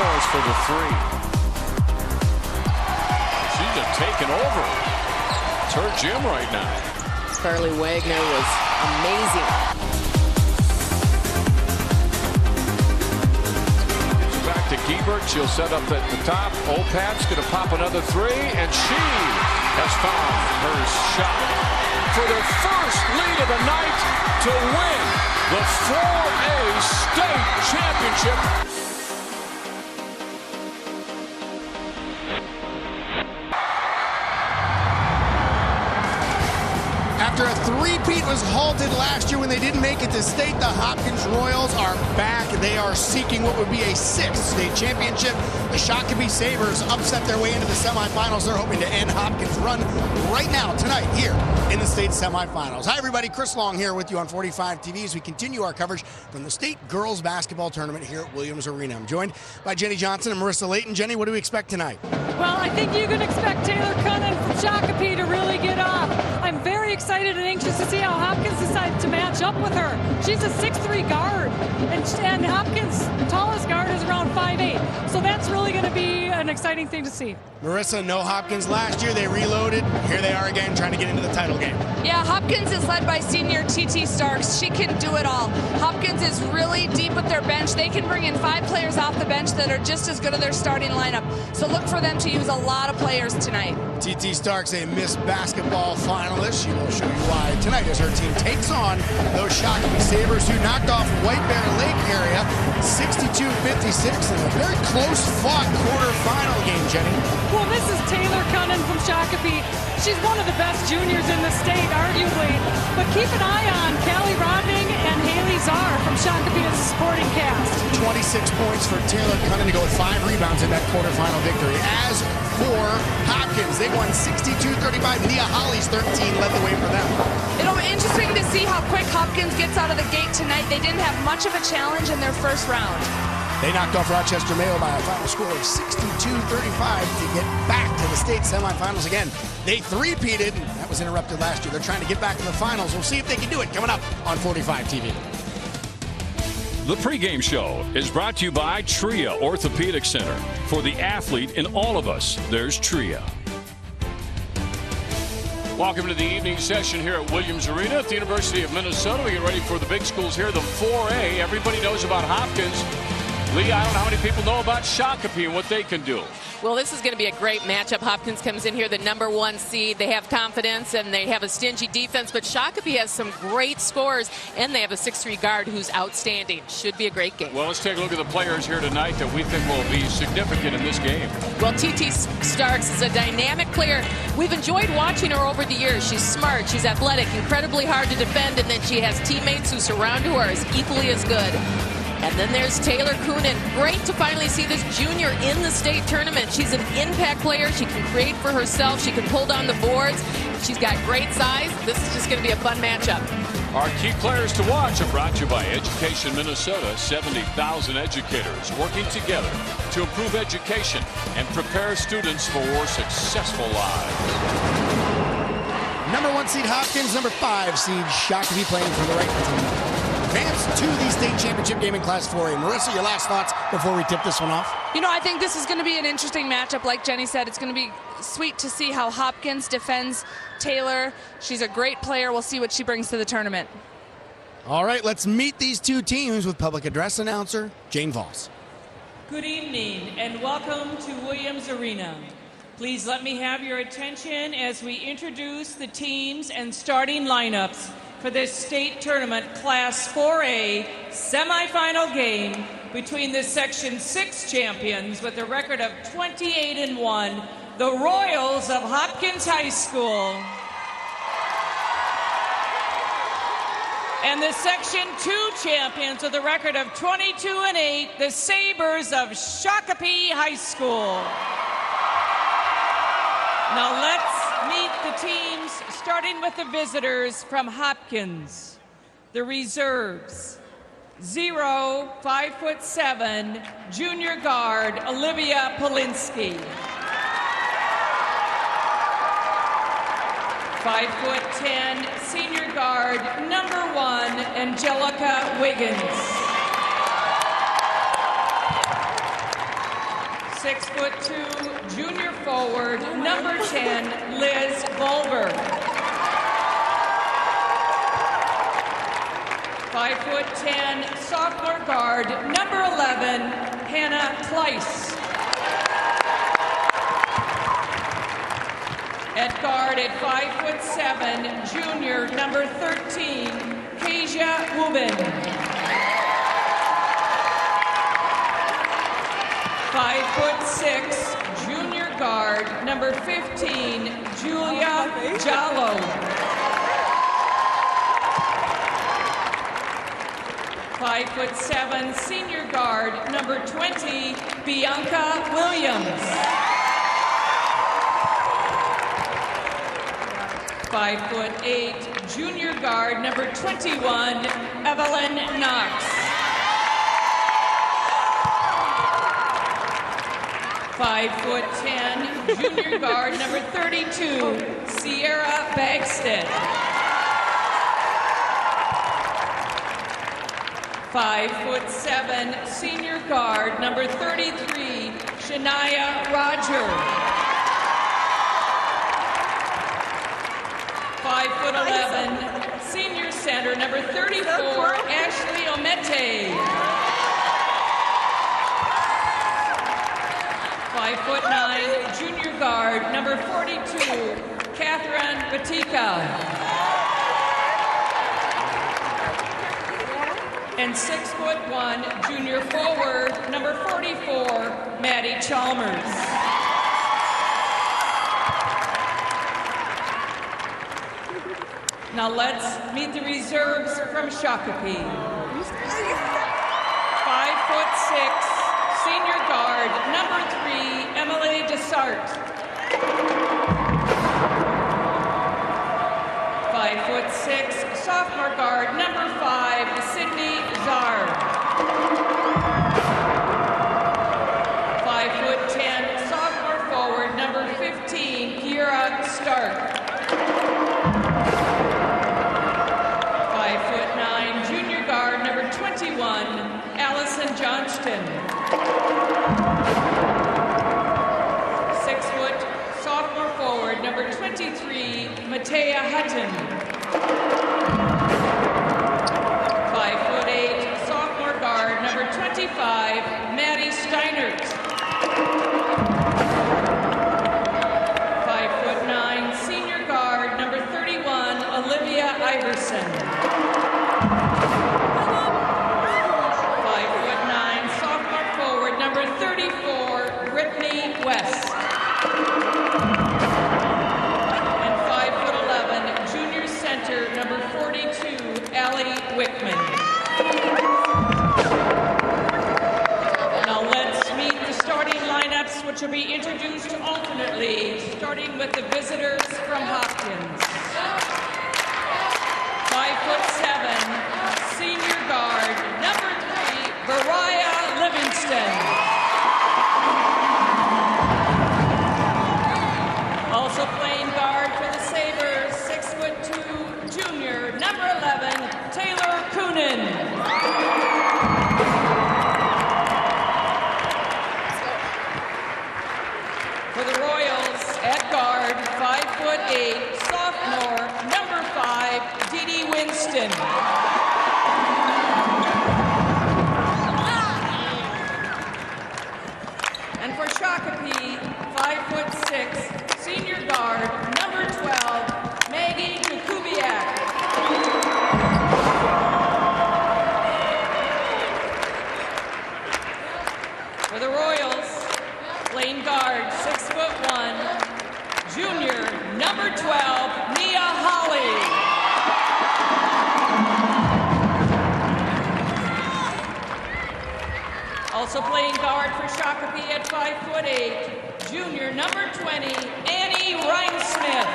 scores for the three. She's just taking over. It's her gym right now. Carly Wagner was amazing. Back to Giebert. She'll set up at the top. Opat's going to pop another three, and she has found her shot for their first lead of the night to win the 4A state championship. After a three-peat was halted last year when they didn't make it to state, the Hopkins Royals are back. They are seeking what would be a sixth state championship. The Shakopee Sabres upset their way into the semifinals. They're hoping to end Hopkins' run right now, tonight, here in the state semifinals. Hi, everybody. Chris Long here with you on 45 TV as we continue our coverage from the state girls basketball tournament here at Williams Arena. I'm joined by Jenny Johnson and Marissa Layton. Jenny, what do we expect tonight? Well, I think you can expect Taylor Cunnan from Shakopee to really get off. I'm very excited and anxious to see how Hopkins decides to match up with her. She's a 6'3" guard, and Hopkins' tallest guard is around 5'8". So that's really going to be an exciting thing to see. Marissa, no Hopkins last year. They reloaded. Here they are again trying to get into the title game. Yeah, Hopkins is led by senior TT Starks. She can do it all. Hopkins is really deep with their bench. They can bring in 5 players off the bench that are just as good as their starting lineup. So look for them to use a lot of players tonight. TT Starks, a Miss Basketball finalist. She will show you why tonight as her team takes on those Shakopee Sabres who knocked off White Bear Lake area 62-56 in a very close-fought quarterfinal game, Jenny. Well, this is Taylor Cunnan from Shakopee. She's one of the best juniors in the state, arguably. But keep an eye on Callie Rodning and Haley Czar from Shakopee as a supporting cast. 26 points for Taylor Cunnan to go with 5 rebounds in that quarterfinal victory. As for Hopkins, they won 62-35. Nia Holly's 13 led the way for them. It'll be interesting to see how quick Hopkins gets out of the gate tonight. They didn't have much of a challenge in their first round. They knocked off Rochester Mayo by a final score of 62-35 to get back to the state semifinals again. They three-peated, and that was interrupted last year. They're trying to get back to the finals. We'll see if they can do it coming up on 45 TV. The pregame show is brought to you by Tria Orthopedic Center. For the athlete in all of us, there's Tria. Welcome to the evening session here at Williams Arena at the University of Minnesota. We get ready for the big schools here, the 4A. Everybody knows about Hopkins. Lee, I don't know how many people know about Shakopee and what they can do. Well, this is going to be a great matchup. Hopkins comes in here the #1 seed. They have confidence and they have a stingy defense, but Shakopee has some great scores, and they have a 6'3" guard who's outstanding. Should be a great game. Well, let's take a look at the players here tonight that we think will be significant in this game. Well, TT Starks is a dynamic player. We've enjoyed watching her over the years. She's smart, she's athletic, incredibly hard to defend, and then she has teammates who surround her who are as equally as good. And then there's Taylor Cunnan. Great to finally see this junior in the state tournament. She's an impact player. She can create for herself. She can pull down the boards. She's got great size. This is just going to be a fun matchup. Our key players to watch are brought to you by Education Minnesota. 70,000 educators working together to improve education and prepare students for successful lives. #1 seed Hopkins, #5 seed Shakopee playing for the right team. Advance to the state championship game in Class 4A. Marissa, your last thoughts before we tip this one off? You know, I think this is going to be an interesting matchup. Like Jenny said, it's going to be sweet to see how Hopkins defends Taylor. She's a great player. We'll see what she brings to the tournament. All right, let's meet these two teams with public address announcer Jane Voss. Good evening and welcome to Williams Arena. Please let me have your attention as we introduce the teams and starting lineups for this state tournament Class 4A semifinal game between the Section 6 champions with a record of 28-1, the Royals of Hopkins High School, and the Section 2 champions with a record of 22-8, the Sabres of Shakopee High School. Now let's meet the teams, starting with the visitors from Hopkins. The reserves, 5'7", junior guard Olivia Polinsky. 5'10", senior guard #1, Angelica Wiggins. 6'2", junior forward, number 10, Liz Bulber. 5'10", sophomore guard, number 11, Hannah Kleiss. At guard at 5'7", junior, number 13, Kasia Wubin. 5'6", junior guard, number 15, Julia Jallo. 5'7", senior guard, number 20, Bianca Williams. 5'8", junior guard, number 21, Evelyn Knox. 5'10", junior guard, number 32, Sierra Bagstead. 5'7", senior guard, number 33, Shania Roger. 5'11", senior center, number 34, Ashley Omete. 5'9", junior guard, number 42, Catherine Batika. And 6'1", junior forward, number 44, Maddie Chalmers. Now let's meet the reserves from Shakopee. 5'6", senior guard, number 3, Emily Desart. 5'6", sophomore guard, number 5, Sydney Zard. 5'10", sophomore forward, number 15, Kira Stark. 5'9", junior guard, number 21, Allison Johnston. 6 foot, sophomore forward, number 23, Matea Hutton. 5'8", sophomore guard, number 25, Maddie Steinert. 5'9", senior guard, number 31, Olivia Iverson. 5'9", sophomore forward, number 34, Brittany West. And 5'11", junior center, number 42, Allie Wickman. Now let's meet the starting lineups, which will be introduced alternately, starting with the visitors from Hopkins. 5'7", senior guard, number 3, Mariah Livingston. Also playing guard for the Sabres, 6'2", junior, number 11, Taylor Coonan. For the Royals, at guard, 5'8", sophomore, number 5, Dee Dee Winston. And for Shakopee, 5'6", senior guard, number 12, Maggie Jakubiak. For the Royals, playing guard, 6'1", junior, number 12, Nia Holly. Also playing guard for Shakopee at 5'8", junior, number 20, Annie Rhinesmith.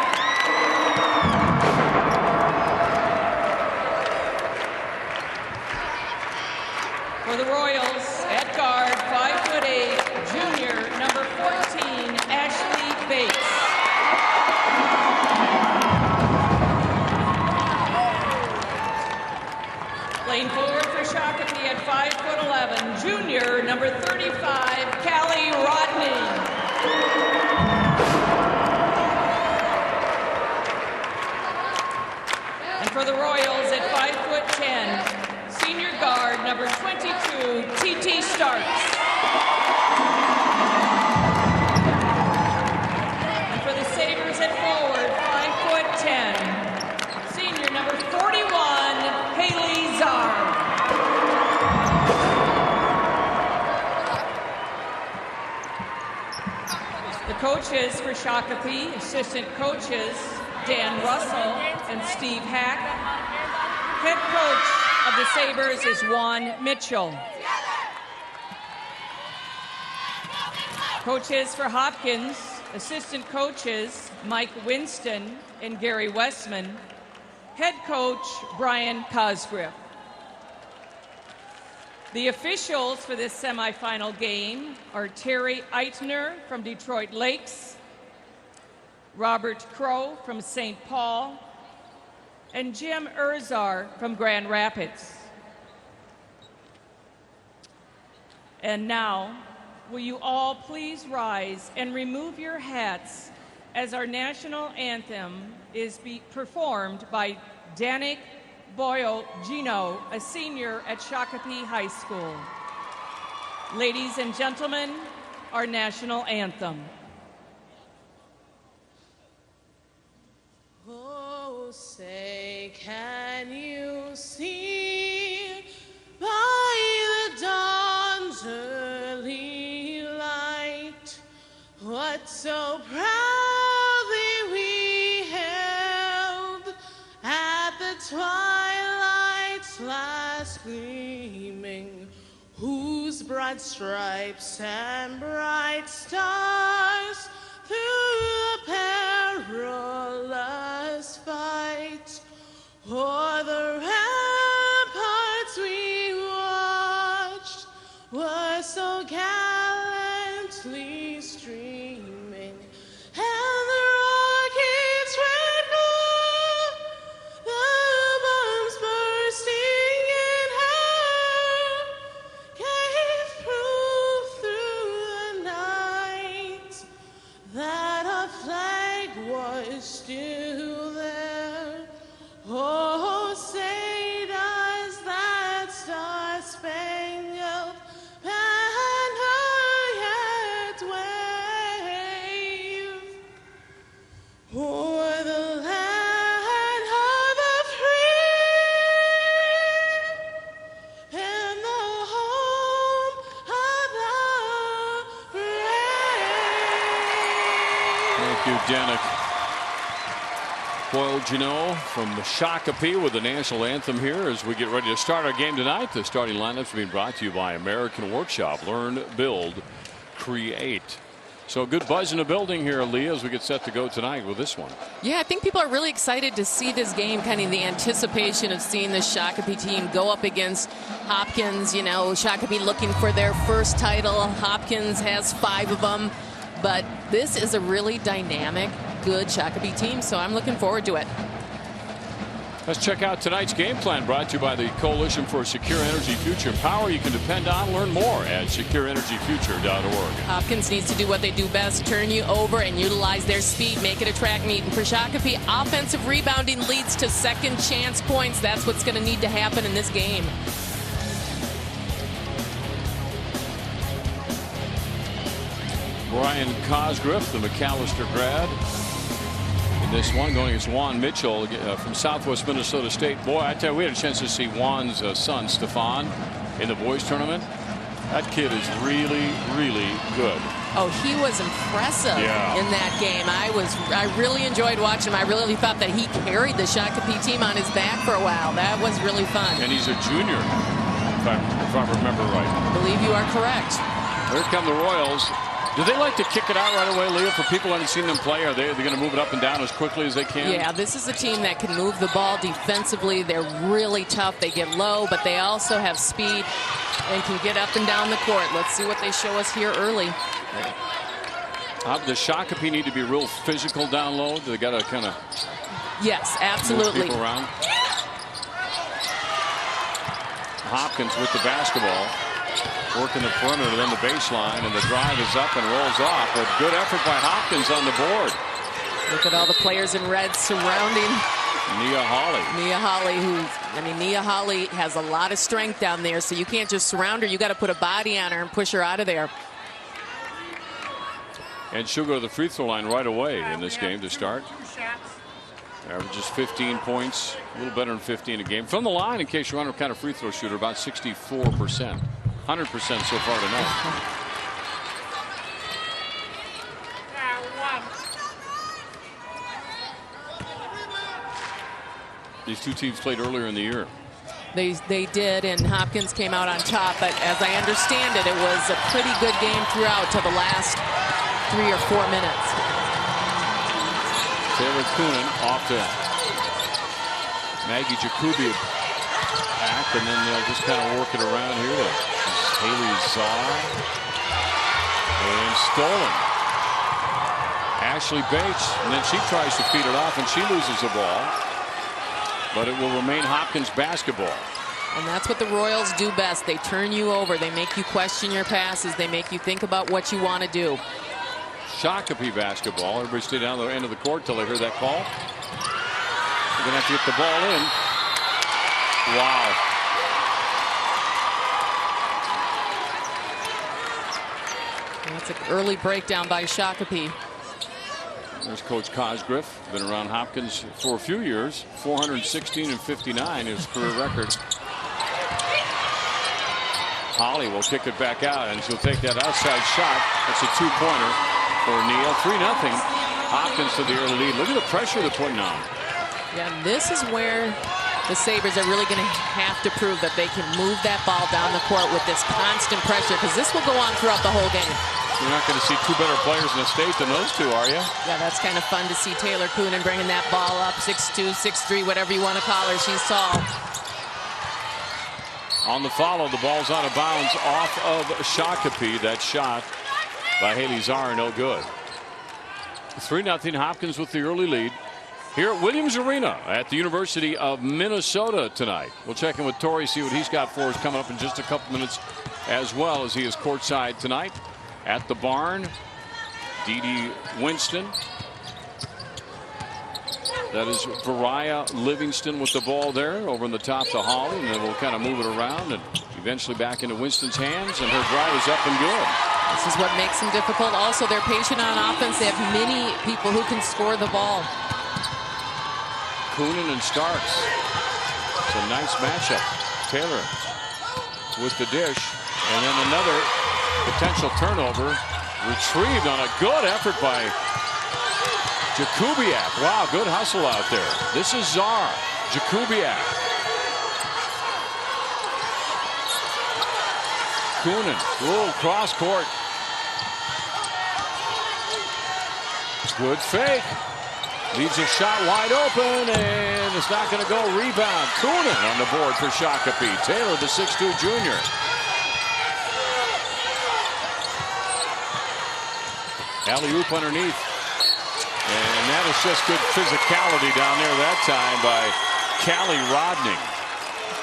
For the Royals, at guard, 5'8", junior, number 14, Ashley Bates. Playing forward for Shakopee at 5'11", junior, number 35, Callie Rodney. number 22, TT Starks. And for the Sabres at forward, 5'10", senior number 41, Haley Czar. The coaches for Shakopee, assistant coaches Dan Russell and Steve Hack. Head coach of the Sabres is Juan Mitchell. Coaches for Hopkins, assistant coaches Mike Winston and Gary Westman. Head coach Brian Cosgriff. The officials for this semifinal game are Terry Eitner from Detroit Lakes, Robert Crow from St. Paul, and Jim Urzar from Grand Rapids. And now, will you all please rise and remove your hats as our national anthem is performed by Danik Boyo Gino, a senior at Shakopee High School. Ladies and gentlemen, our national anthem. Oh, say, can you see by the dawn's early light what so proudly we held at the twilight's last gleaming, whose broad stripes and bright stars through the perilous fight o'er the ramparts we watched were so gallantly streaming, and the rockets red blue, the bombs bursting in hell, gave proof through the night that our flag was still there. Oh, say does that star-spangled banner yet wave o'er the land of the free and the home of the brave. Thank you, Danik Boyle Gino from Shakopee with the national anthem here as we get ready to start our game tonight. The starting lineups being brought to you by American Workshop. Learn, build, create. So good buzz in the building here, Leah, as we get set to go tonight with this one. Yeah, I think people are really excited to see this game, kind of the anticipation of seeing the Shakopee team go up against Hopkins. You know, Shakopee looking for their first title. Hopkins has 5 of them. But this is a really dynamic, good Shakopee team, so I'm looking forward to it. Let's check out tonight's game plan, brought to you by the Coalition for a Secure Energy Future. Power you can depend on. Learn more at secureenergyfuture.org. Hopkins needs to do what they do best, turn you over and utilize their speed, make it a track meet. And for Shakopee, offensive rebounding leads to second chance points. That's what's going to need to happen in this game. Brian Cosgriff, the McAllister grad. In this one, going against Juan Mitchell from Southwest Minnesota State. Boy, I tell you, we had a chance to see Juan's son, Stefan, in the boys tournament. That kid is really, really good. Oh, he was impressive in that game. I really enjoyed watching him. I really thought that he carried the Shakopee team on his back for a while. That was really fun. And he's a junior, if I remember right. I believe you are correct. Here come the Royals. Do they like to kick it out right away, Leah? For people who haven't seen them play, are they going to move it up and down as quickly as they can? Yeah, this is a team that can move the ball defensively. They're really tough. They get low, but they also have speed and can get up and down the court. Let's see what they show us here early. Does Shakopee need to be real physical down low? Do they got to kind of yes, absolutely. move people around? Hopkins with the basketball. Working the perimeter, then the baseline, and the drive is up and rolls off. A good effort by Hopkins on the board. Look at all the players in red surrounding Nia Hawley, Nia Hawley has a lot of strength down there, so you can't just surround her. You got to put a body on her and push her out of there. And she'll go to the free throw line right away in this game to start. Averages 15 points, a little better than 15 a game. From the line, in case you're wondering, what kind of free throw shooter, about 64%. 100% so far tonight. These two teams played earlier in the year. They did, and Hopkins came out on top. But as I understand it, it was a pretty good game throughout to the last 3 or 4 minutes. Taylor Coonan off to Maggie Shakopee back, and then they'll just kind of work it around here. Haley Czar and stolen. Ashley Bates, and then she tries to feed it off, and she loses the ball. But it will remain Hopkins basketball. And that's what the Royals do best. They turn you over. They make you question your passes. They make you think about what you want to do. Shakopee basketball. Everybody stay down the end of the court till they hear that call. They're going to have to get the ball in. Wow. That's an early breakdown by Shakopee. There's Coach Cosgriff. Been around Hopkins for a few years. 416 and 59 is his career record. Holly will kick it back out, and she'll take that outside shot. It's a two-pointer for Neal. 3-0. Hopkins to the early lead. Look at the pressure they're putting on. Yeah, this is where the Sabres are really going to have to prove that they can move that ball down the court with this constant pressure, because this will go on throughout the whole game. You're not going to see two better players in the state than those two, are you? Yeah, that's kind of fun to see Taylor Coonan bringing that ball up. 6'2", 6'3", whatever you want to call her. She's tall. On the follow, the ball's out of bounds off of Shakopee. That shot by Haley Czar, no good. 3-0. Hopkins with the early lead here at Williams Arena at the University of Minnesota tonight. We'll check in with Torrey, see what he's got for us coming up in just a couple minutes, as well as he is courtside tonight at the barn. Dee Winston. That is Variah Livingston with the ball there over in the top to Holly, and then we'll kind of move it around and eventually back into Winston's hands, and her drive is up and good. This is what makes them difficult. Also, they're patient on offense. They have many people who can score the ball. Coonan and Starks. It's a nice matchup. Taylor with the dish, and then another potential turnover retrieved on a good effort by Jakubiak. Wow, good hustle out there. This is Czar. Jakubiak. Coonan. Whoa, cross court. Good fake. Leaves a shot wide open, and it's not going to go. Rebound. Coonan on the board for Shakopee. Taylor, the 6'2" junior. Alley-oop underneath. And that is just good physicality down there that time by Callie Rodney.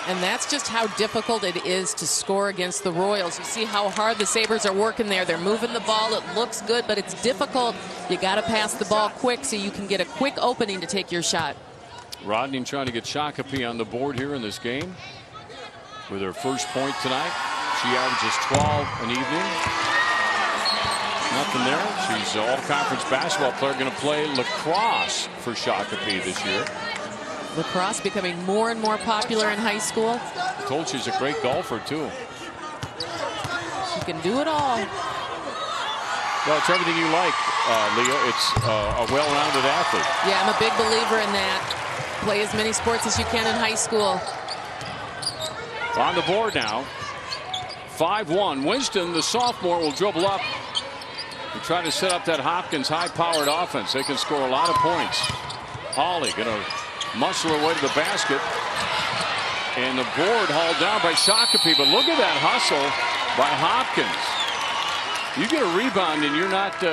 And that's just how difficult it is to score against the Royals. You see how hard the Sabres are working there. They're moving the ball. It looks good, but it's difficult. You got to pass the ball quick so you can get a quick opening to take your shot. Rodney trying to get Shakopee on the board here in this game with her first point tonight. She averages 12 an evening. Nothing there. She's an all-conference basketball player, going to play lacrosse for Shakopee this year. Lacrosse becoming more and more popular in high school. I'm told she's a great golfer, too. She can do it all. Well, it's everything you like, Leah. It's a well-rounded athlete. Yeah, I'm a big believer in that. Play as many sports as you can in high school. On the board now. 5-1. Winston, the sophomore, will dribble up and try to set up that Hopkins high-powered offense. They can score a lot of points. Holly going to muscle her way to the basket. And the board hauled down by Shakopee. But look at that hustle by Hopkins. You get a rebound and you're not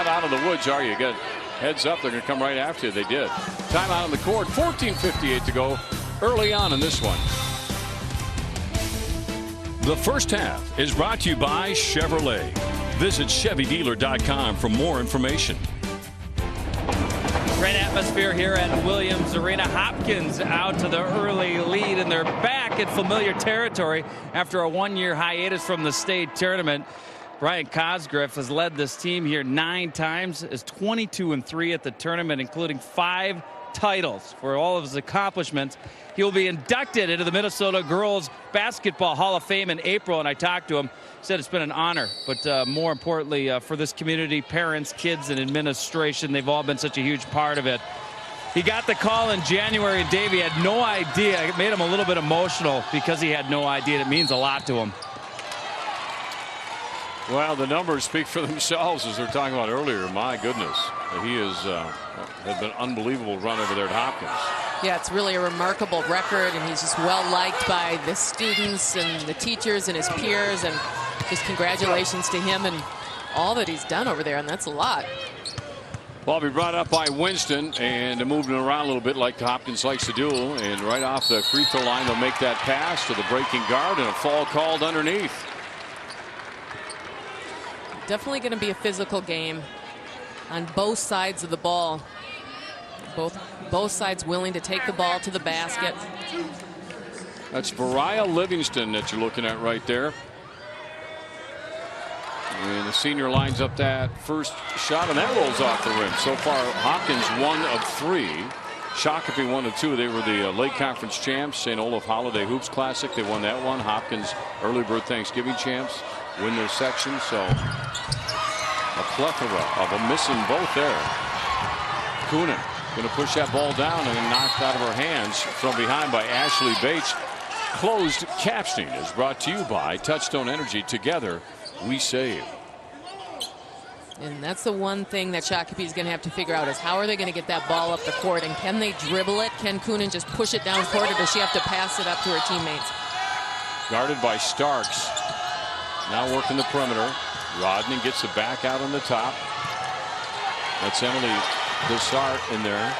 out of the woods, are you? You got heads up. They're going to come right after you. They did. Timeout on the court. 14:58 to go early on in this one. The first half is brought to you by Chevrolet. Visit ChevyDealer.com for more information. Great atmosphere here at Williams Arena. Hopkins out to the early lead, and they're back in familiar territory after a one-year hiatus from the state tournament. Brian Cosgriff has led this team here 9 times, is 22-3 at the tournament, including 5 titles. For all of his accomplishments, he will be inducted into the Minnesota Girls Basketball Hall of Fame in April, and I talked to him. He said it's been an honor, but more importantly for this community, parents, kids, and administration, they've all been such a huge part of it. He got the call in January, and Davey had no idea. It made him a little bit emotional because he had no idea. It means a lot to him. Well, the numbers speak for themselves, as we were talking about earlier. My goodness, he has been an unbelievable run over there at Hopkins. Yeah, it's really a remarkable record, and he's just well liked by the students and the teachers and his peers, and just congratulations to him and all that he's done over there, and that's a lot. Ball be brought up by Winston, and moving around a little bit like Hopkins likes to do, and right off the free throw line they'll make that pass to the breaking guard, and a fall called underneath. Definitely going to be a physical game on both sides of the ball. Both sides willing to take the ball to the basket. That's Mariah Livingston that you're looking at right there. And the senior lines up that first shot, and that rolls off the rim. So far, Hopkins 1 of 3. Shakopee 1 of 2. They were the Lake Conference champs. St. Olaf Holiday Hoops Classic. They won that one. Hopkins Early Bird Thanksgiving champs. Win their section. So a plethora of them, missing both there. Coonan going to push that ball down and knocked out of her hands from behind by Ashley Bates. Closed captioning is brought to you by Touchstone Energy. Together we save. And that's the one thing that Shakopee is going to have to figure out, is how are they going to get that ball up the court, and can they dribble it? Can Coonan just push it down court, or does she have to pass it up to her teammates? Guarded by Starks. Now working the perimeter. Rodney gets it back out on the top. That's Emily Dessart in there.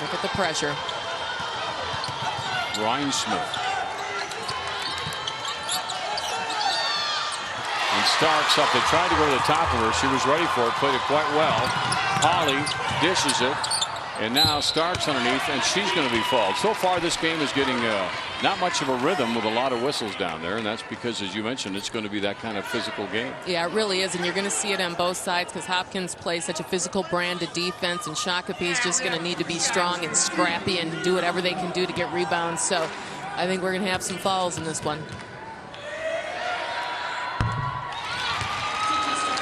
Look at the pressure. Ryan Smith. And Starks up. They tried to go to the top of her. She was ready for it. Played it quite well. Holly dishes it. And now Starks underneath, and she's going to be fouled. So far, this game is getting not much of a rhythm with a lot of whistles down there, and that's because, as you mentioned, it's going to be that kind of physical game. Yeah, it really is, and you're going to see it on both sides because Hopkins plays such a physical brand of defense, and Shakopee is just going to need to be strong and scrappy and do whatever they can do to get rebounds. So I think we're going to have some fouls in this one.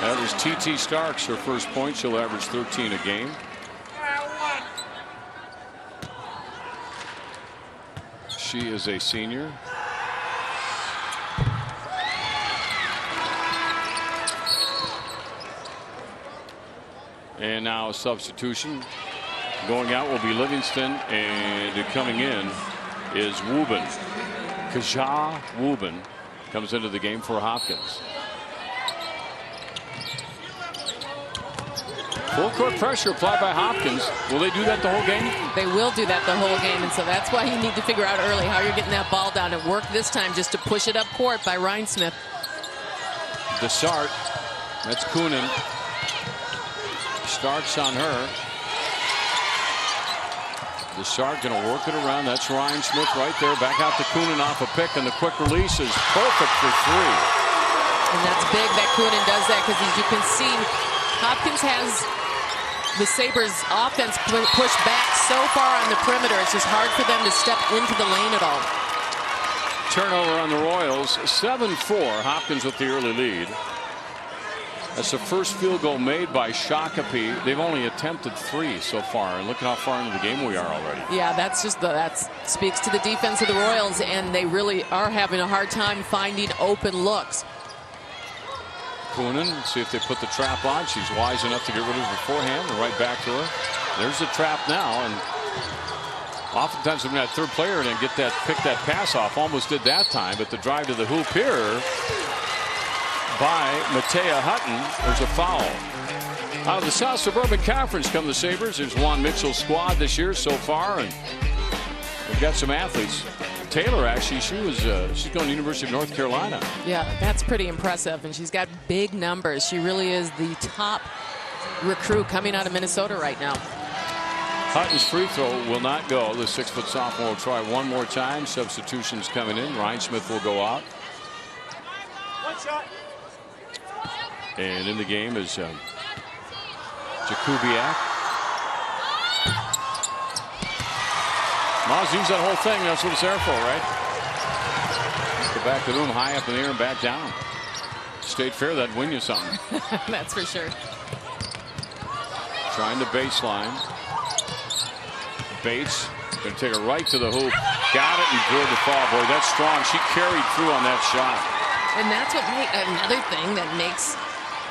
That was T.T. Starks, her first point. She'll average 13 a game. She is a senior. And now a substitution. Going out will be Livingston, and coming in is Wubin. Kaja Wubin comes into the game for Hopkins. Full court pressure applied by Hopkins. Will they do that the whole game? They will do that the whole game, and so that's why you need to figure out early how you're getting that ball down. It worked this time just to push it up court by Ryan Smith. Dessart. That's Coonan. Starts on her. Dessart going to work it around. That's Ryan Smith right there. Back out to Coonan off a pick, and the quick release is perfect for 3. And that's big that Coonan does that, because as you can see, Hopkins has the Sabres offense pushed back so far on the perimeter. It's just hard for them to step into the lane at all. Turnover on the Royals. 7-4. Hopkins with the early lead. That's the first field goal made by Shakopee. They've only attempted 3 so far, and look at how far into the game we are already. Yeah, that speaks to the defense of the Royals, and they really are having a hard time finding open looks. Coonan, see if they put the trap on. She's wise enough to get rid of her forehand, and right back to her. There's the trap now, and oftentimes when that third player and pick that pass off. Almost did that time, but the drive to the hoop here by Matea Hutton. There's a foul. Out of the South Suburban Conference come the Sabres. There's Juan Mitchell's squad this year so far, and we've got some athletes. Taylor, actually, she's going to the University of North Carolina. Yeah, that's pretty impressive, and she's got big numbers. She really is the top recruit coming out of Minnesota right now. Hutton's free throw will not go. The 6-foot sophomore will try one more time. Substitutions coming in. Ryan Smith will go out. And in the game is Jakubiak. Maz used that whole thing. That's what it's there for, right? Go back to the room, high up in the air and back down. State Fair, that'd win you something. That's for sure. Trying the baseline. Bates going to take it right to the hoop. Got it and drew the foul. Boy, that's strong. She carried through on that shot. And that's what another thing that makes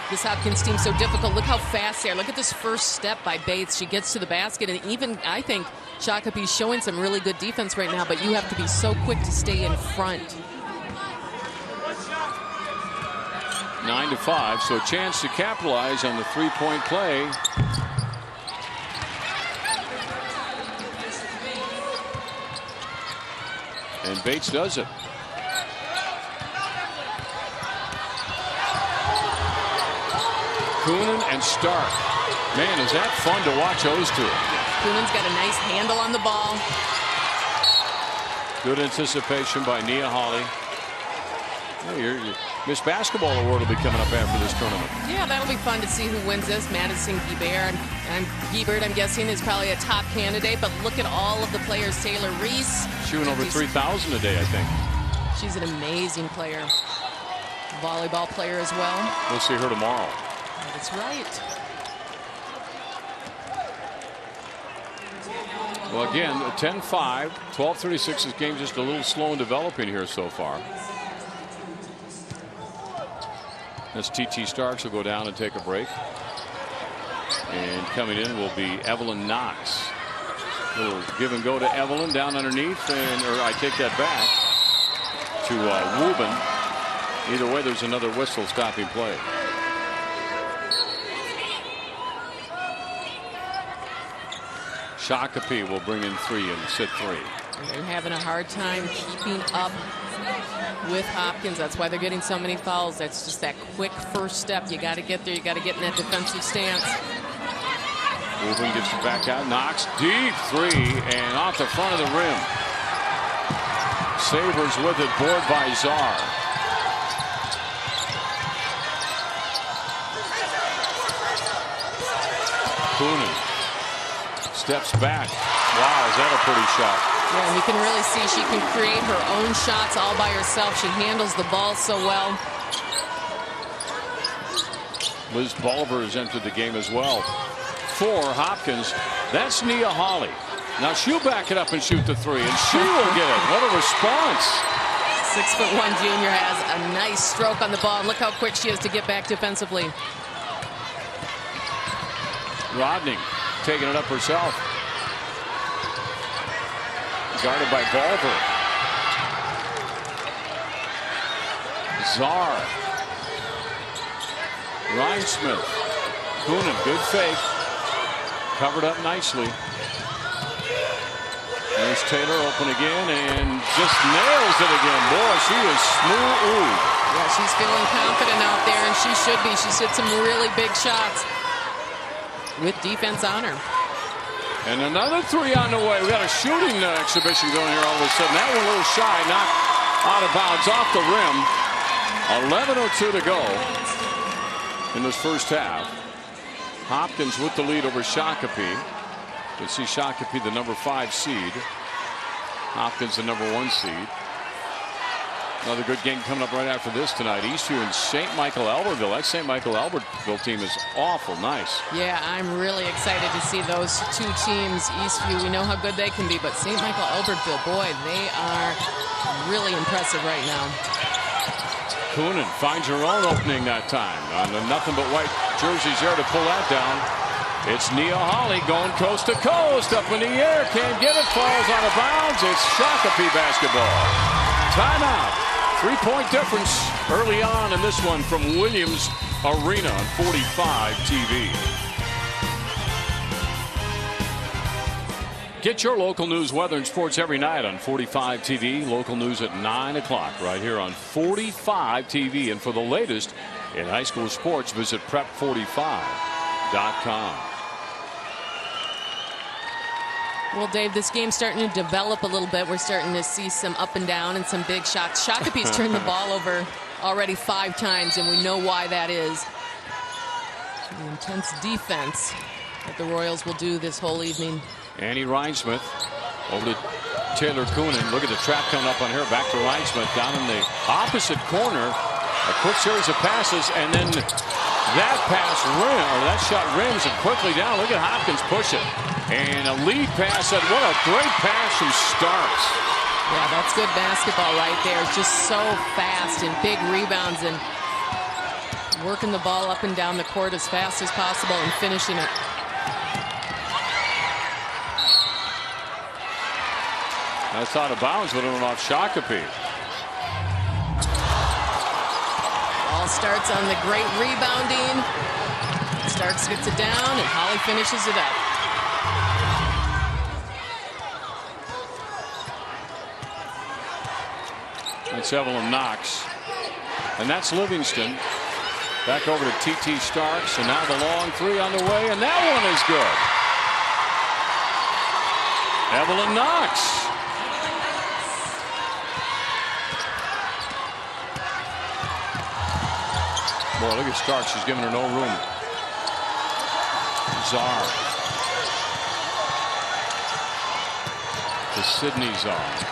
this Hopkins team so difficult. Look how fast they are. Look at this first step by Bates. She gets to the basket, and even I think Shakopee's showing some really good defense right now, but you have to be so quick to stay in front. 9-5, so a chance to capitalize on the three-point play. And Bates does it. Coonan and Stark. Man, is that fun to watch those two. Coonan's got a nice handle on the ball. Good anticipation by Nia Hawley. Well, your Miss Basketball Award will be coming up after this tournament. Yeah, that'll be fun to see who wins this. Madison Guibert, and Guibert, I'm guessing, is probably a top candidate, but look at all of the players. Taylor Reese. Shooting over 3,000 a day, I think. She's an amazing player. Volleyball player as well. We'll see her tomorrow. That's right. Well, again, 10-5, 12:36. This game's just a little slow in developing here so far. As TT Starks will go down and take a break. And coming in will be Evelyn Knox. A little give and go to Evelyn down underneath, or I take that back to Wubin. Either way, there's another whistle stopping play. Shakopee will bring in 3 and sit 3. They're having a hard time keeping up with Hopkins. That's why they're getting so many fouls. That's just that quick first step. You got to get there. You got to get in that defensive stance. Wubin gets it back out. Knox deep 3 and off the front of the rim. Sabres with it. Board by Czar. Coonan steps back. Wow, is that a pretty shot? Yeah, and you can really see she can create her own shots all by herself. She handles the ball so well. Liz Bulver has entered the game as well. For Hopkins, that's Nia Hawley. Now she'll back it up and shoot the 3, and she will get it. What a response. 6'1" junior has a nice stroke on the ball. And look how quick she is to get back defensively. Rodney taking it up herself. Guarded by Bulver. Czar. Ryan Smith. Coonan, good fake. Covered up nicely. There's Taylor open again and just nails it again. Boy, she is smooth. Yeah, she's feeling confident out there, and she should be. She's hit some really big shots with defense on her. And another 3 on the way. We got a shooting exhibition going here all of a sudden. That one a little shy, not out of bounds, off the rim. 11:02 to go in this first half. Hopkins with the lead over Shakopee. You see Shakopee, the number 5 seed. Hopkins, the number 1 seed. Another good game coming up right after this tonight. Eastview and St. Michael Albertville. That St. Michael Albertville team is awful nice. Yeah, I'm really excited to see those two teams. Eastview, we know how good they can be, but St. Michael Albertville, boy, they are really impressive right now. Coonan finds her own opening that time. On the nothing but white jerseys there to pull that down. It's Nia Hawley going coast to coast. Up in the air. Can't get it. Falls out of bounds. It's Shakopee basketball. Timeout. 3-point difference early on in this one from Williams Arena on 45 TV. Get your local news, weather, and sports every night on 45 TV. Local news at 9 o'clock right here on 45 TV. And for the latest in high school sports, visit prep45.com. Well, Dave, this game's starting to develop a little bit. We're starting to see some up and down and some big shots. Shakopee's turned the ball over already 5 times, and we know why that is. The intense defense that the Royals will do this whole evening. Annie Rhinesmith over to Taylor Coonan. Look at the trap coming up on her. Back to Rhinesmith down in the opposite corner. A quick series of passes, and then that that shot rims and quickly down. Look at Hopkins push it. And a lead pass. What a great pass from Starks. Yeah, that's good basketball right there. It's just so fast and big rebounds and working the ball up and down the court as fast as possible and finishing it. That's out of bounds, but it went off Shakopee. Ball starts on the great rebounding. Starks gets it down, and Holly finishes it up. That's Evelyn Knox. And that's Livingston. Back over to T.T. Starks, and now the long 3 on the way, and that one is good. Evelyn Knox. Boy, look at Starks. She's giving her no room. Czar. To Sydney Czar.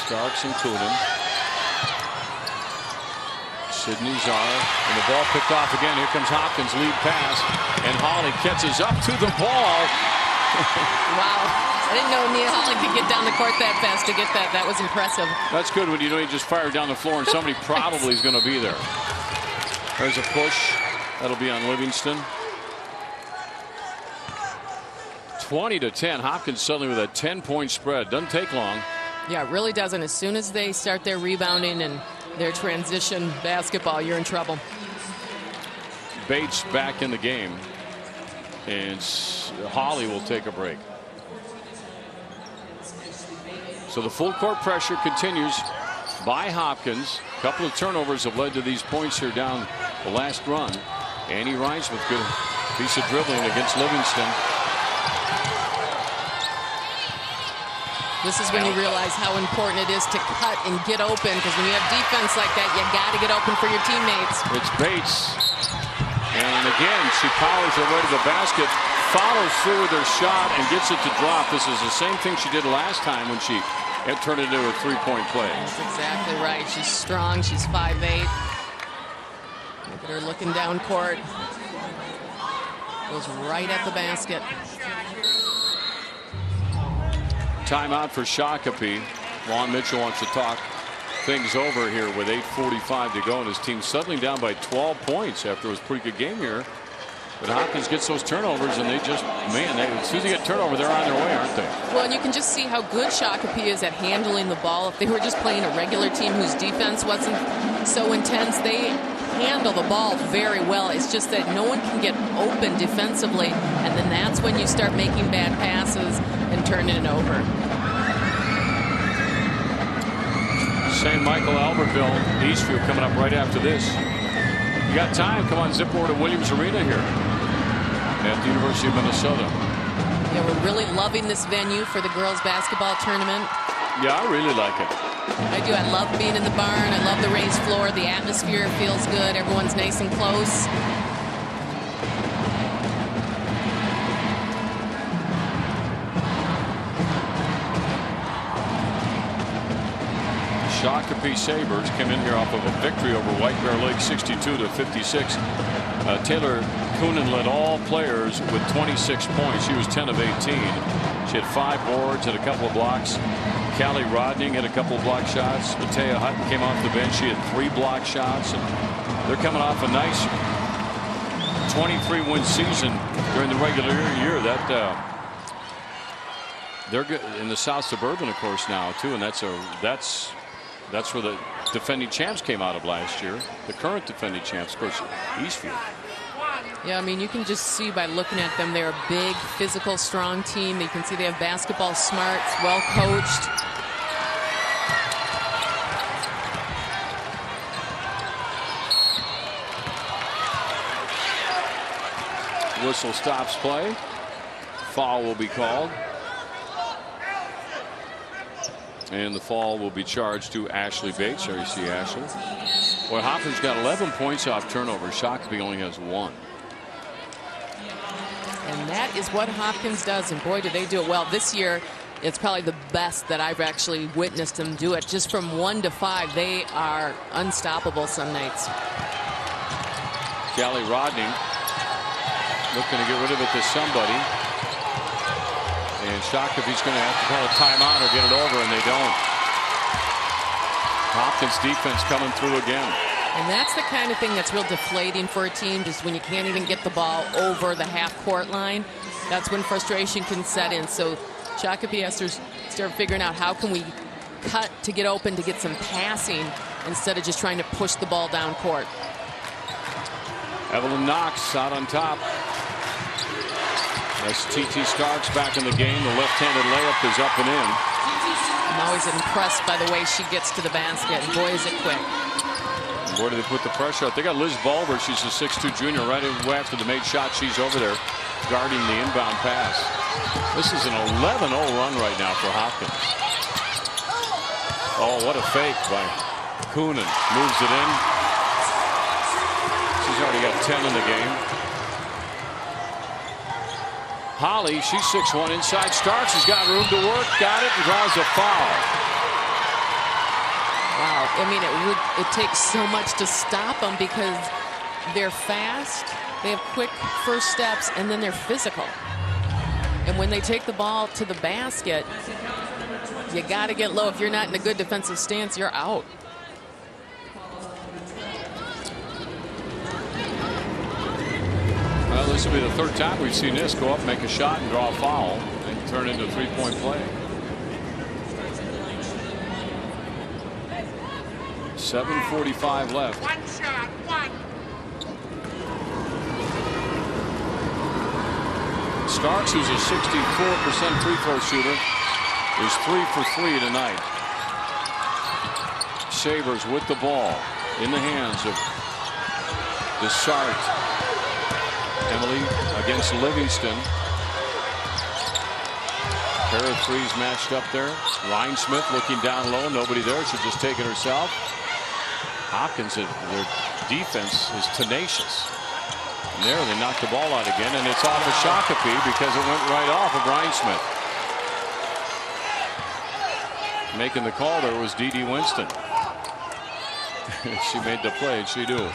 Starks and Coonan. Sydney Czar. And the ball picked off again. Here comes Hopkins. Lead pass. And Holly catches up to the ball. Wow. I didn't know Nia Holly could get down the court that fast to get that. That was impressive. That's good when you know you just fire down the floor and somebody probably is going to be there. There's a push. That'll be on Livingston. 20-10. Hopkins suddenly with a 10-point spread. Doesn't take long. Yeah, it really doesn't. As soon as they start their rebounding and their transition basketball, you're in trouble. Bates back in the game. And Holly will take a break. So the full court pressure continues by Hopkins. A couple of turnovers have led to these points here down the last run. Annie Rhinesmith, good piece of dribbling against Livingston. This is when you realize how important it is to cut and get open, because when you have defense like that, you got to get open for your teammates. It's Bates. And again, she powers her way to the basket, follows through with her shot, and gets it to drop. This is the same thing she did last time when she turned it into a 3-point play. That's exactly right. She's strong. She's 5'8". Look at her looking down court. Goes right at the basket. Timeout for Shakopee. Vaughn Mitchell wants to talk things over here with 8:45 to go, and his team suddenly down by 12 points after it was a pretty good game here. But Hopkins gets those turnovers, and they just, man, as soon as they get turnover, they're on their way, aren't they? Well, and you can just see how good Shakopee is at handling the ball. If they were just playing a regular team whose defense wasn't so intense, they handle the ball very well. It's just that no one can get open defensively, and then that's when you start making bad passes and turning it over. St. Michael, Albertville, Eastview coming up right after this. You got time? Come on, zip over to Williams Arena here at the University of Minnesota. Yeah, we're really loving this venue for the girls basketball tournament. Yeah, I really like it. I do. I love being in the barn. I love the raised floor. The atmosphere feels good. Everyone's nice and close. Shakopee Sabres came in here off of a victory over White Bear Lake 62-56. Taylor Coonan led all players with 26 points. She was 10 of 18. She had 5 boards and a couple of blocks. Callie Rodning had a couple of block shots. Matea Hutton came off the bench. She had 3 block shots. And they're coming off a nice 23-win season during the regular year. They're good in the South Suburban, of course, now too, and that's where the defending champs came out of last year. The current defending champs, of course, Eastfield. Yeah, I mean, you can just see by looking at them, they're a big, physical, strong team. You can see they have basketball smarts, well coached. Whistle stops play. foul will be called. And the fall will be charged to Ashley Bates. There you see Ashley. Boy, Hopkins got 11 points off turnovers. Shakopee only has 1. And that is what Hopkins does. And boy, do they do it well. This year, it's probably the best that I've actually witnessed them do it. Just from 1 to 5, they are unstoppable some nights. Callie Rodney looking to get rid of it to somebody. And Shakopee's going to have to call a timeout or get it over, and they don't. Hopkins defense coming through again. And that's the kind of thing that's real deflating for a team, just when you can't even get the ball over the half-court line. That's when frustration can set in. So Shakopee has to start figuring out how can we cut to get open to get some passing instead of just trying to push the ball down court. Evelyn Knox out on top. That's TT Starks back in the game. The left-handed layup is up and in. I'm always impressed by the way she gets to the basket. And boy, is it quick. And boy, do they put the pressure out. They got Liz Bulver. She's a 6'2 junior. Right after the made shot, she's over there guarding the inbound pass. This is an 11-0 run right now for Hopkins. Oh, what a fake by Coonan. Moves it in. She's already got 10 in the game. Holly, she's 6'1" inside. Starks has got room to work. Got it and draws a foul. Wow. I mean, it takes so much to stop them because they're fast, they have quick first steps, and then they're physical. And when they take the ball to the basket, you got to get low. If you're not in a good defensive stance, you're out. Well, this will be the third time we've seen this go up, make a shot, and draw a foul, and turn into a three-point play. 7:45 left. One shot, one. Starks, who's a 64% free throw shooter, is 3 for 3 tonight. Sabres with the ball in the hands of Desart. Emily against Livingston. Pair of threes matched up there. Ryan Smith looking down low. Nobody there. She'll just take it herself. Hopkins, their defense is tenacious. And there they knocked the ball out again, and it's off of Shakopee because it went right off of Ryan Smith. Making the call there was Dee Winston. She made the play, and she knew.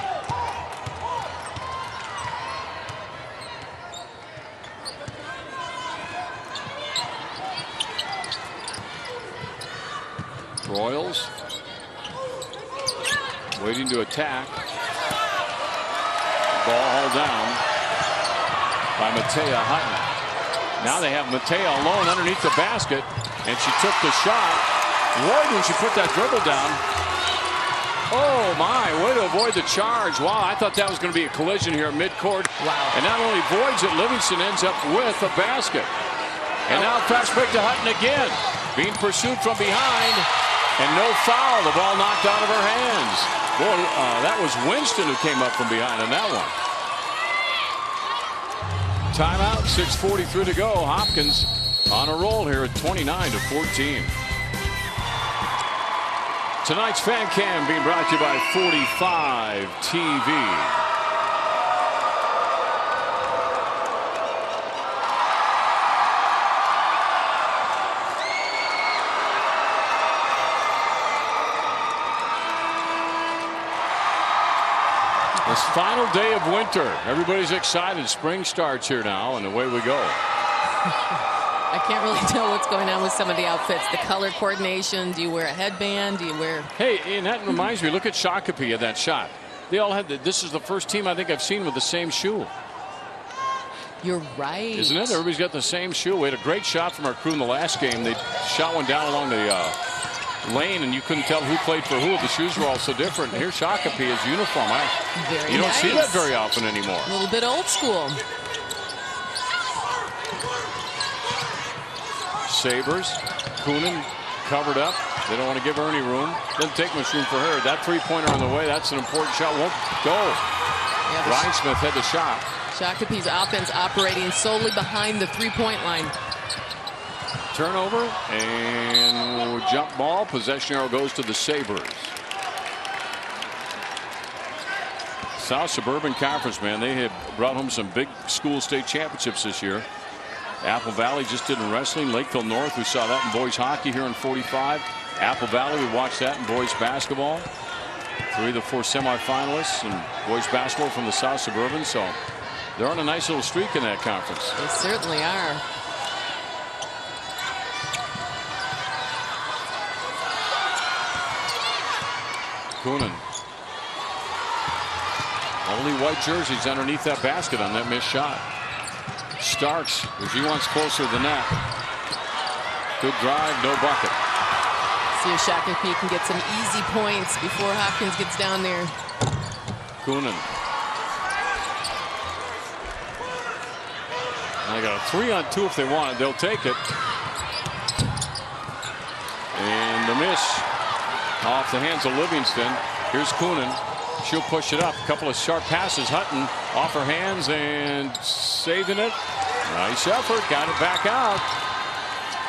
Royals waiting to attack. Ball hauled down by Matea Hutton. Now they have Matea alone underneath the basket, and she took the shot. Lloyd, when she put that dribble down. Oh my, way to avoid the charge. Wow, I thought that was going to be a collision here at midcourt. Wow. And not only voids it, Livingston ends up with a basket. And now fast break to Hutton again. Being pursued from behind. And no foul. The ball knocked out of her hands. Boy, that was Winston who came up from behind on that one. Timeout, 6:43 to go. Hopkins on a roll here at 29-14. Tonight's Fan Cam being brought to you by 45 TV. This final day of winter. Everybody's excited. Spring starts here now, and away we go. I can't really tell what's going on with some of the outfits. The color coordination. Do you wear a headband? Do you wear... Hey, and that reminds me, look at Shakopee at that shot. They all had this is the first team I think I've seen with the same shoe. You're right. Isn't it? Everybody's got the same shoe. We had a great shot from our crew in the last game. They shot one down along the lane, and you couldn't tell who played for who. The shoes were all so different. Here Shakopee is uniform. You don't see that very often anymore. A little bit old school. Sabres. Coonan covered up. They don't want to give her any room. Doesn't take much room for her. That three-pointer on the way. That's an important shot. Won't go. Yeah, Ryan Smith had the shot. Shakopee's offense operating solely behind the three-point line. Turnover and jump ball. Possession arrow goes to the Sabres. South Suburban Conference, man, they have brought home some big school state championships this year. Apple Valley just did in wrestling. Lakeville North, we saw that in boys hockey here in 45. Apple Valley, we watched that in boys basketball. 3 of the 4 semifinalists in boys basketball from the South Suburban. So they're on a nice little streak in that conference. They certainly are. Coonan. Only white jerseys underneath that basket on that missed shot. Starks, if he wants closer than that. Good drive, no bucket. See if Shakopee can get some easy points before Hopkins gets down there. Coonan. They got a 3-on-2 if they want it. They'll take it. And the miss off the hands of Livingston. Here's Coonan. She'll push it up. A couple of sharp passes. Hutton off her hands and saving it. Nice effort. Got it back out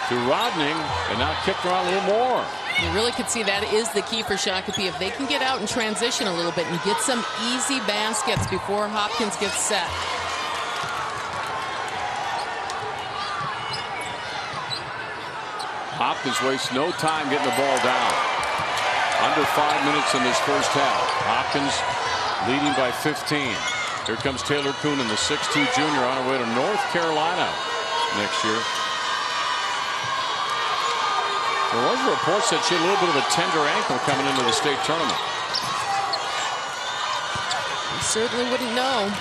to Rodning, and now kicked around a little more. You really could see that is the key for Shakopee. If they can get out and transition a little bit and get some easy baskets before Hopkins gets set. Hopkins wastes no time getting the ball down. Under 5 minutes in this first half. Hopkins leading by 15. Here comes Taylor Coonan, the 6'2 junior, on her way to North Carolina next year. There was reports that she had a little bit of a tender ankle coming into the state tournament. You certainly wouldn't know.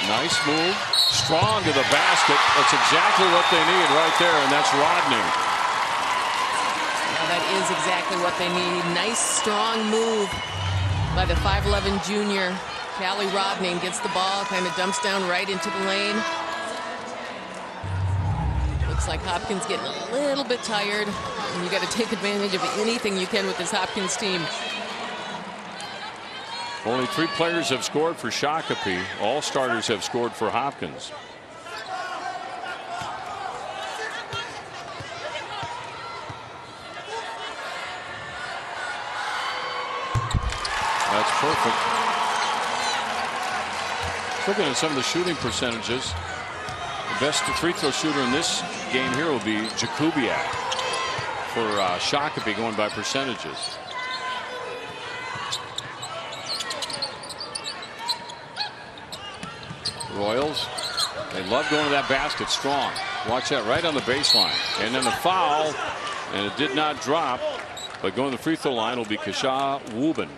Nice move. Strong to the basket. That's exactly what they need right there, and that's Rodning. That is exactly what they need. Nice, strong move by the 5'11 junior. Callie Rodning gets the ball, kind of dumps down right into the lane. Looks like Hopkins getting a little bit tired. And you got to take advantage of anything you can with this Hopkins team. Only 3 players have scored for Shakopee. All starters have scored for Hopkins. That's perfect. Looking at some of the shooting percentages, the best free throw shooter in this game here will be Jakubiak for Shakopee, going by percentages. Royals, they love going to that basket strong. Watch that right on the baseline. And then the foul, and it did not drop, but going to the free throw line will be Kasha Wubin.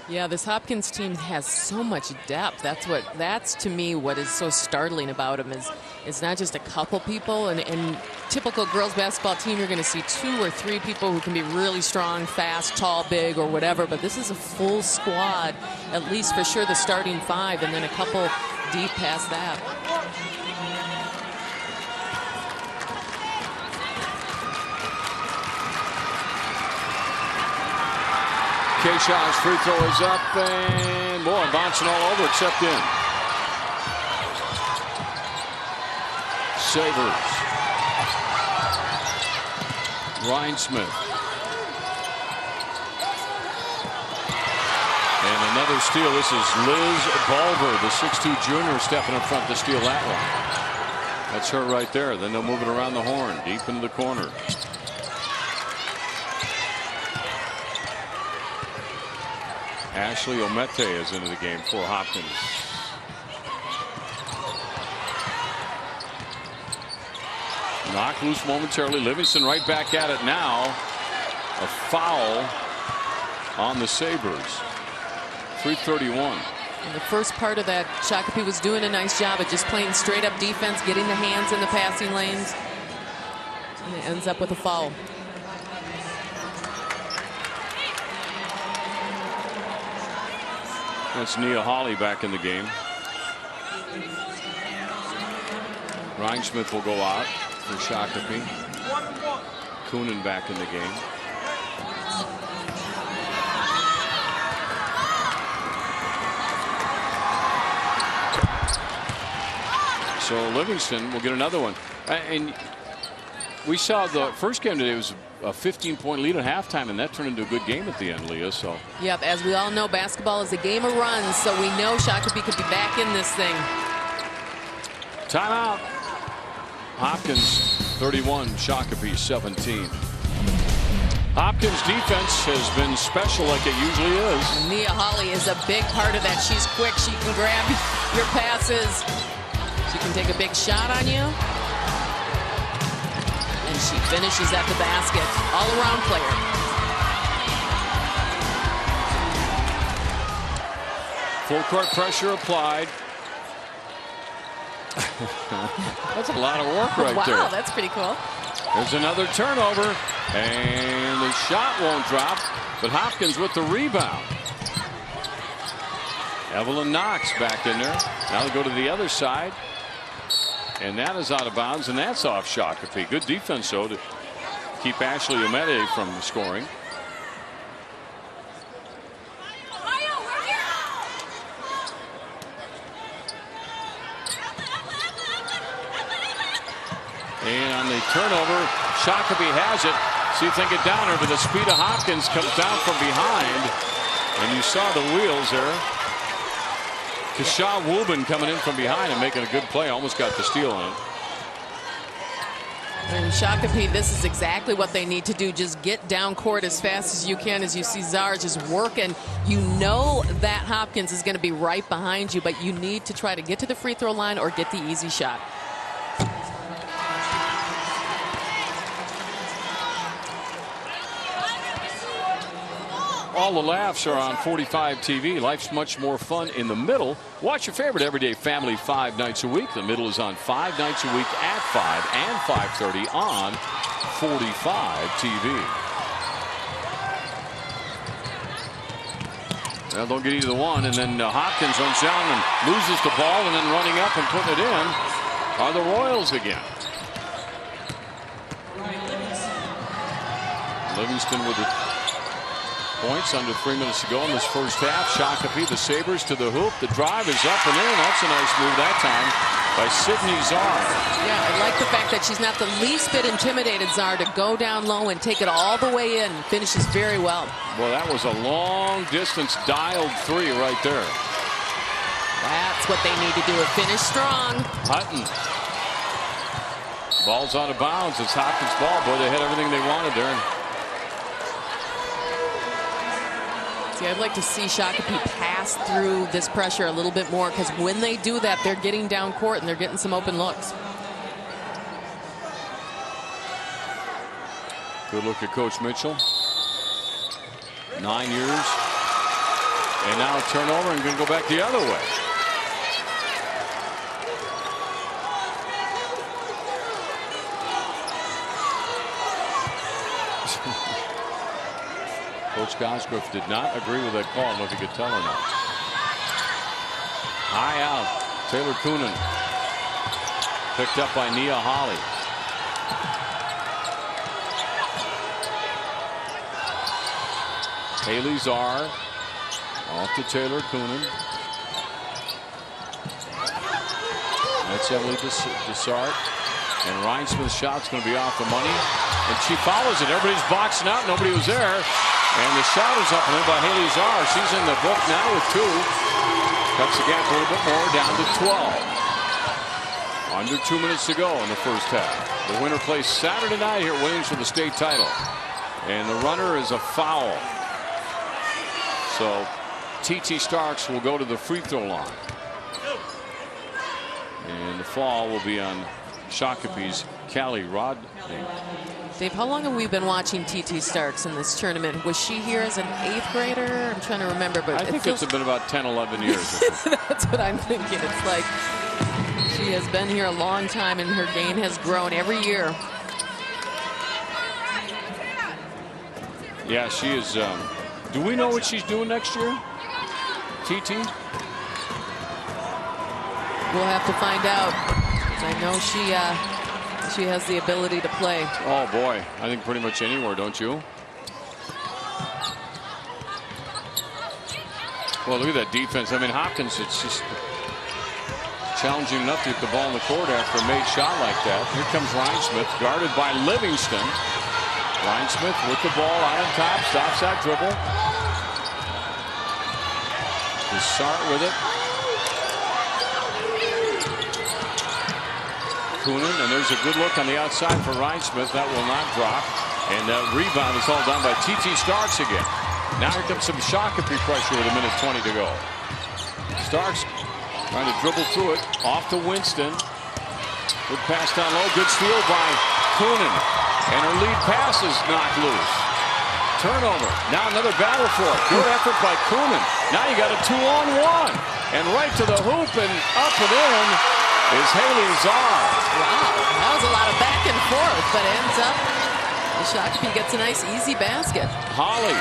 Yeah, this Hopkins team has so much depth. That's to me what is so startling about them is it's not just a couple people. And typical girls basketball team, you're going to see 2 or 3 people who can be really strong, fast, tall, big, or whatever. But this is a full squad, at least for sure the starting 5, and then a couple deep past that. Keshaw's free throw is up, and boy, bouncing all over except in. Sabres. Ryan Smith. And another steal. This is Liz Bulver, the 6'2 junior, stepping up front to steal that one. That's her right there. Then they'll move it around the horn, deep into the corner. Ashley Omete is into the game for Hopkins. Knocked loose momentarily. Livingston right back at it now. A foul on the Sabres. 3:31. In the first part of that, Shakopee was doing a nice job of just playing straight up defense, getting the hands in the passing lanes. And it ends up with a foul. That's Nia Hawley back in the game. Ryan Smith will go out for Shakopee. Coonan back in the game. So Livingston will get another one. And we saw the first game today was a 15-point lead at halftime, and that turned into a good game at the end, Leah. So. Yep, as we all know, basketball is a game of runs, so we know Shakopee could be back in this thing. Timeout. Hopkins 31, Shakopee 17. Hopkins' defense has been special like it usually is. Nia Hawley is a big part of that. She's quick. She can grab your passes. She can take a big shot on you. And she finishes at the basket. All-around player. Full court pressure applied. That's a lot of work right there. Wow, that's pretty cool. There's another turnover, and the shot won't drop, but Hopkins with the rebound. Evelyn Knox back in there. Now they go to the other side, and that is out of bounds, and that's off Shakopee. Good defense, though, to keep Ashley Omede from scoring. And on the turnover, Shakopee has it. See if they get down there, but the speed of Hopkins comes down from behind. And you saw the wheels there. Kashaw Wubin coming in from behind and making a good play. Almost got the steal on it. And Shakopee, this is exactly what they need to do. Just get down court as fast as you can. As you see Zara just working, you know that Hopkins is going to be right behind you, but you need to try to get to the free throw line or get the easy shot. All the laughs are on 45 TV. Life's much more fun in the middle. Watch your favorite everyday family 5 nights a week. The middle is on 5 nights a week at 5 and 5:30 on 45 TV. Well, they'll get either one, and then Hopkins runs down and loses the ball, and then running up and putting it in are the Royals again. Livingston with the points under 3 minutes to go in this first half. Shakopee, the Sabres to the hoop. The drive is up and in. That's a nice move that time by Sydney Czar. Yeah, I like the fact that she's not the least bit intimidated, Czar, to go down low and take it all the way in. Finishes very well. Well, that was a long distance dialed three right there. That's what they need to do. Finish strong. Hutton. Ball's out of bounds. It's Hopkins' ball. Boy, they had everything they wanted there. See, I'd like to see Shakopee pass through this pressure a little bit more, because when they do that, they're getting down court and they're getting some open looks. Good look at Coach Mitchell. 9 years. And now a turnover and going to go back the other way. Coach Cosgrove did not agree with that call. I don't know if you could tell or not. High out. Taylor Coonan. Picked up by Nia Hawley. Haley Czar. Off to Taylor Coonan. That's Emily Dessart. And Ryan Smith's shot's going to be off the money. And she follows it. Everybody's boxing out. Nobody was there. And the shot is up and in by Haley Czar. She's in the book now with 2. Cuts the gap a little bit more, down to 12. Under 2 minutes to go in the first half. The winner plays Saturday night here at Williams for the state title. And the runner is a foul. So TT Starks will go to the free throw line. And the fall will be on Shakopee's Callie Rodney. Dave, how long have we been watching TT Starks in this tournament? Was she here as an 8th grader? I'm trying to remember, but I think it's been about 10, 11 years. That's what I'm thinking. It's like she has been here a long time, and her game has grown every year. Yeah, she is. Do we know what she's doing next year? TT? We'll have to find out. I know she has the ability to play. Oh boy, I think pretty much anywhere, don't you? Well, look at that defense. I mean, Hopkins, it's just challenging enough to get the ball in the court after a made shot like that. Here comes Rhinesmith, guarded by Livingston. Rhinesmith with the ball out on top, stops that dribble. Dessart with it. Coonan, and there's a good look on the outside for Rhinesmith. That will not drop. And that rebound is all done by T.T. Starks again. Now here comes some Shakopee pressure with 1:20 to go. Starks trying to dribble through it. Off to Winston. Good pass down low. Good steal by Coonan. And her lead pass is knocked loose. Turnover. Now another battle for it. Good effort by Coonan. Now you got a 2-on-1. And right to the hoop and up and in is Haley Czar. Wow, that was a lot of back and forth, but ends up Shakopee gets a nice easy basket. Holly.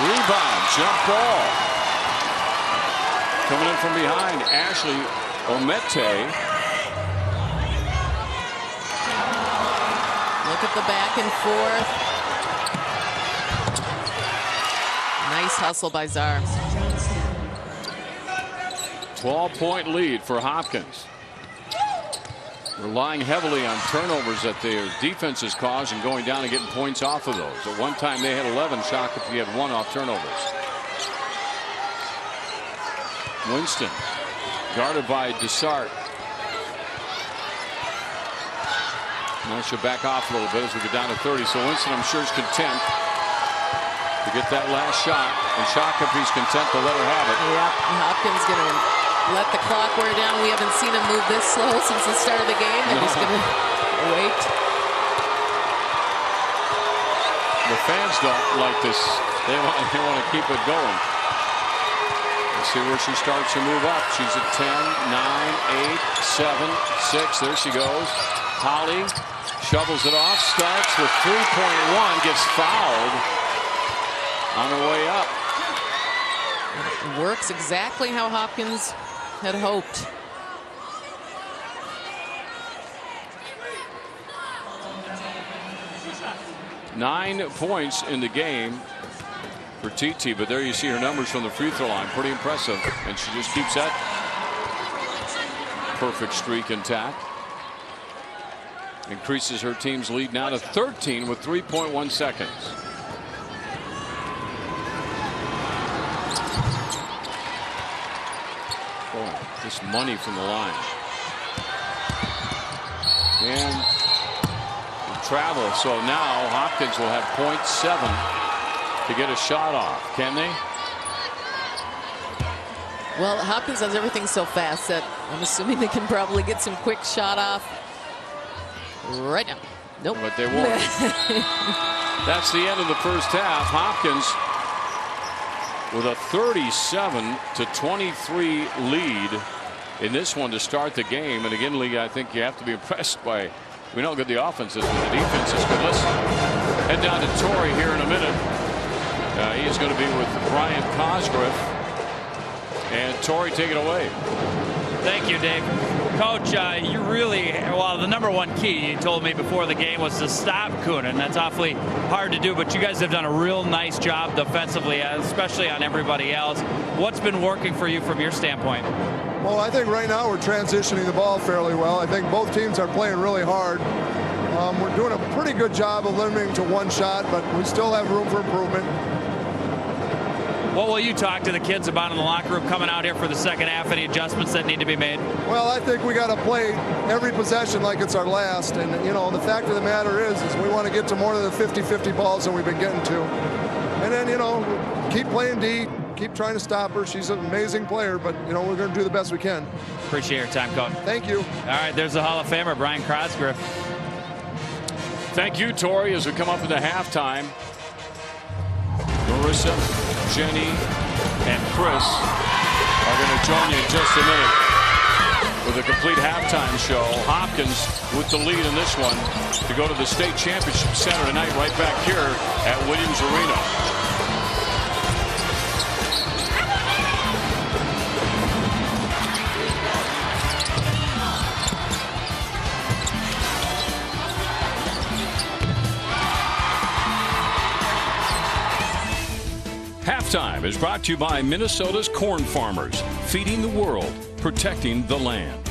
Rebound, jump ball. Coming in from behind, Ashley Omete. Look at the back and forth. Nice hustle by Czar. 12-point lead for Hopkins. Relying heavily on turnovers that their defenses cause and going down and getting points off of those. At one time they had 11. Shakopee had 1 off turnovers. Winston guarded by Dessart. Now she'll back off a little bit as we get down to 30. So Winston, I'm sure, is content to get that last shot, and Shakopee's content to let her have it. Yep, Hopkins going to let the clock wear down. We haven't seen him move this slow since the start of the game. They're just going to wait. The fans don't like this. They want to keep it going. Let's see where she starts to move up. She's at 10, 9, 8, 7, 6. There she goes. Holly shovels it off. Starts with 3.1. Gets fouled on her way up. It works exactly how Hopkins had hoped. Nine points in the game for TT, but there you see her numbers from the free throw line. Pretty impressive, and she just keeps that perfect streak intact. Increases her team's lead now to 13 with 3.1 seconds. This money from the line. And travel. So now Hopkins will have 0.7 to get a shot off. Can they? Well, Hopkins does everything so fast that I'm assuming they can probably get some quick shot off right now. Nope. But they won't. That's the end of the first half. Hopkins with a 37-23 lead in this one to start the game. And again, Lee, I think you have to be impressed by, we know how good the offense is, but the defense is good. Let's head down to Torrey here in a minute. He is going to be with Brian Cosgriff. And Torrey, take it away. Thank you, Dave. Coach, you really, well, the number one key you told me before the game was to stop Coonan. That's awfully hard to do, but you guys have done a real nice job defensively, especially on everybody else. What's been working for you from your standpoint? Well, I think right now we're transitioning the ball fairly well. I think both teams are playing really hard. We're doing a pretty good job of limiting to one shot, but we still have room for improvement. What will you talk to the kids about in the locker room coming out here for the second half? Any adjustments that need to be made? Well, I think we got to play every possession like it's our last. And, you know, the fact of the matter is we want to get to more than the 50-50 balls that we've been getting to. And then, you know, keep playing D, keep trying to stop her. She's an amazing player, but, you know, we're going to do the best we can. Appreciate your time, Coach. Thank you. All right, there's the Hall of Famer, Brian Cosgriff. Thank you, Torrey, as we come up into halftime. Marissa, Jenny, and Chris are going to join you in just a minute with a complete halftime show. Hopkins with the lead in this one to go to the state championship Saturday night right back here at Williams Arena. Halftime is brought to you by Minnesota's corn farmers, feeding the world, protecting the land.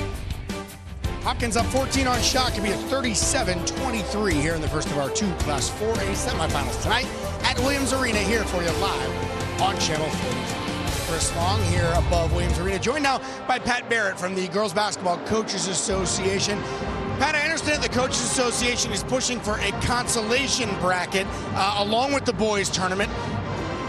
Hopkins up 14 on Shakopee at 37-23 here in the first of our two Class 4A semifinals tonight at Williams Arena, here for you live on Channel 4. Chris Long here above Williams Arena, joined now by Pat Barrett from the Girls Basketball Coaches Association. Pat, I understand the Coaches Association is pushing for a consolation bracket along with the boys tournament.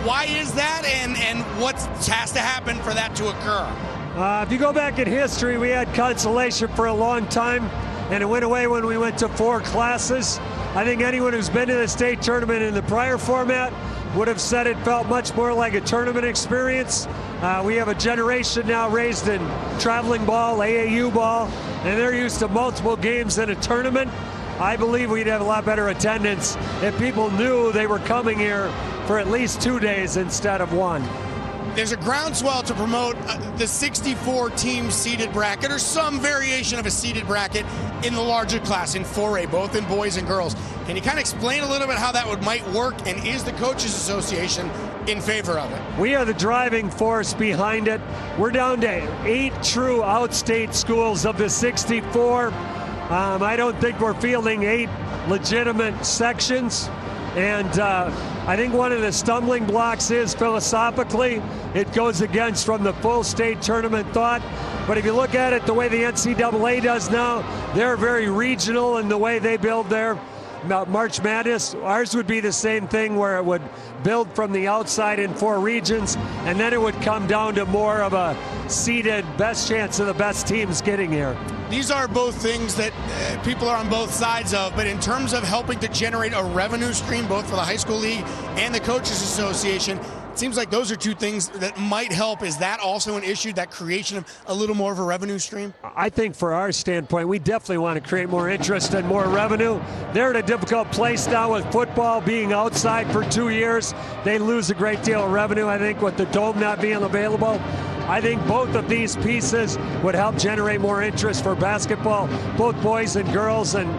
Why is that, and what has to happen for that to occur? If you go back in history, we had consolation for a long time, and it went away when we went to 4 classes. I think anyone who's been to the state tournament in the prior format would have said it felt much more like a tournament experience. We have a generation now raised in traveling ball, AAU ball, and they're used to multiple games in a tournament. I believe we'd have a lot better attendance if people knew they were coming here for at least 2 days instead of 1. There's a groundswell to promote the 64-team seeded bracket, or some variation of a seeded bracket in the larger class in 4A, both in boys and girls. Can you kind of explain a little bit how that might work, and is the Coaches Association in favor of it? We are the driving force behind it. We're down to 8 true outstate schools of the 64. I don't think we're fielding 8 legitimate sections. And I think one of the stumbling blocks is philosophically, it goes against from the full state tournament thought. But if you look at it the way the NCAA does now, they're very regional in the way they build their March Madness. Ours would be the same thing, where it would build from the outside in 4 regions, and then it would come down to more of a seeded best chance of the best teams getting here. These are both things that people are on both sides of, but in terms of helping to generate a revenue stream, both for the high school league and the Coaches Association, it seems like those are 2 things that might help. Is that also an issue, that creation of a little more of a revenue stream? I think for our standpoint, we definitely want to create more interest and more revenue. They're in a difficult place now with football being outside for 2 years. They lose a great deal of revenue, I think, with the dome not being available. I think both of these pieces would help generate more interest for basketball, both boys and girls. And,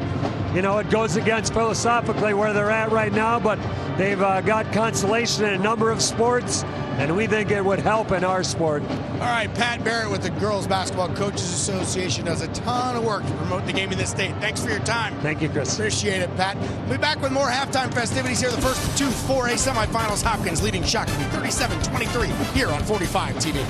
you know, it goes against philosophically where they're at right now, but they've got consolation in a number of sports, and we think it would help in our sport. All right, Pat Barrett with the Girls Basketball Coaches Association does a ton of work to promote the game in this state. Thanks for your time. Thank you, Chris. Appreciate it, Pat. We'll be back with more halftime festivities here. The first 2 4A semifinals. Hopkins leading Shakopee 37-23 here on 45 TV.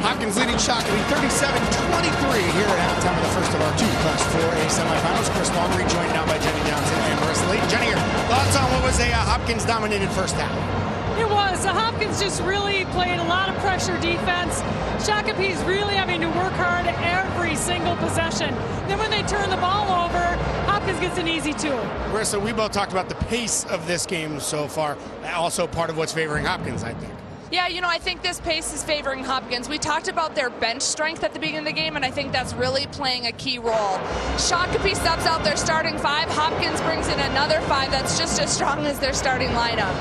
Hopkins leading Shakopee 37-23 here at halftime of the first of our 2 Class 4A semifinals. Chris Long rejoined now by Jenny Johnson and Marissa Lee. Jenny, your thoughts on what was a Hopkins-dominated first half? It was. Hopkins just really played a lot of pressure defense. Shakopee's really having to work hard every single possession. Then when they turn the ball over, Hopkins gets an easy 2. Marissa, we both talked about the pace of this game so far. Also part of what's favoring Hopkins, I think. Yeah, you know, I think this pace is favoring Hopkins. We talked about their bench strength at the beginning of the game, and I think that's really playing a key role. Shakopee subs out their starting 5. Hopkins brings in another 5 that's just as strong as their starting lineup.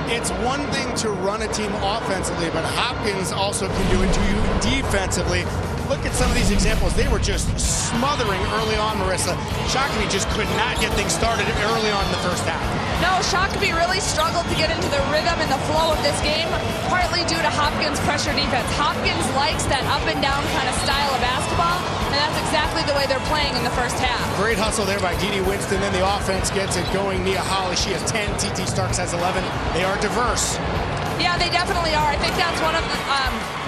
It's one thing to run a team offensively, but Hopkins also can do it to you defensively. Look at some of these examples. They were just smothering early on, Marissa. Shakopee just could not get things started early on in the first half. No, Shakopee really struggled to get into the rhythm and the flow of this game, partly due to Hopkins' pressure defense. Hopkins likes that up and down kind of style of basketball, and that's exactly the way they're playing in the first half. Great hustle there by Dee Dee Winston. Then the offense gets it going. Nia Holly, she has 10. TT Starks has 11. They are diverse. Yeah, they definitely are. I think that's one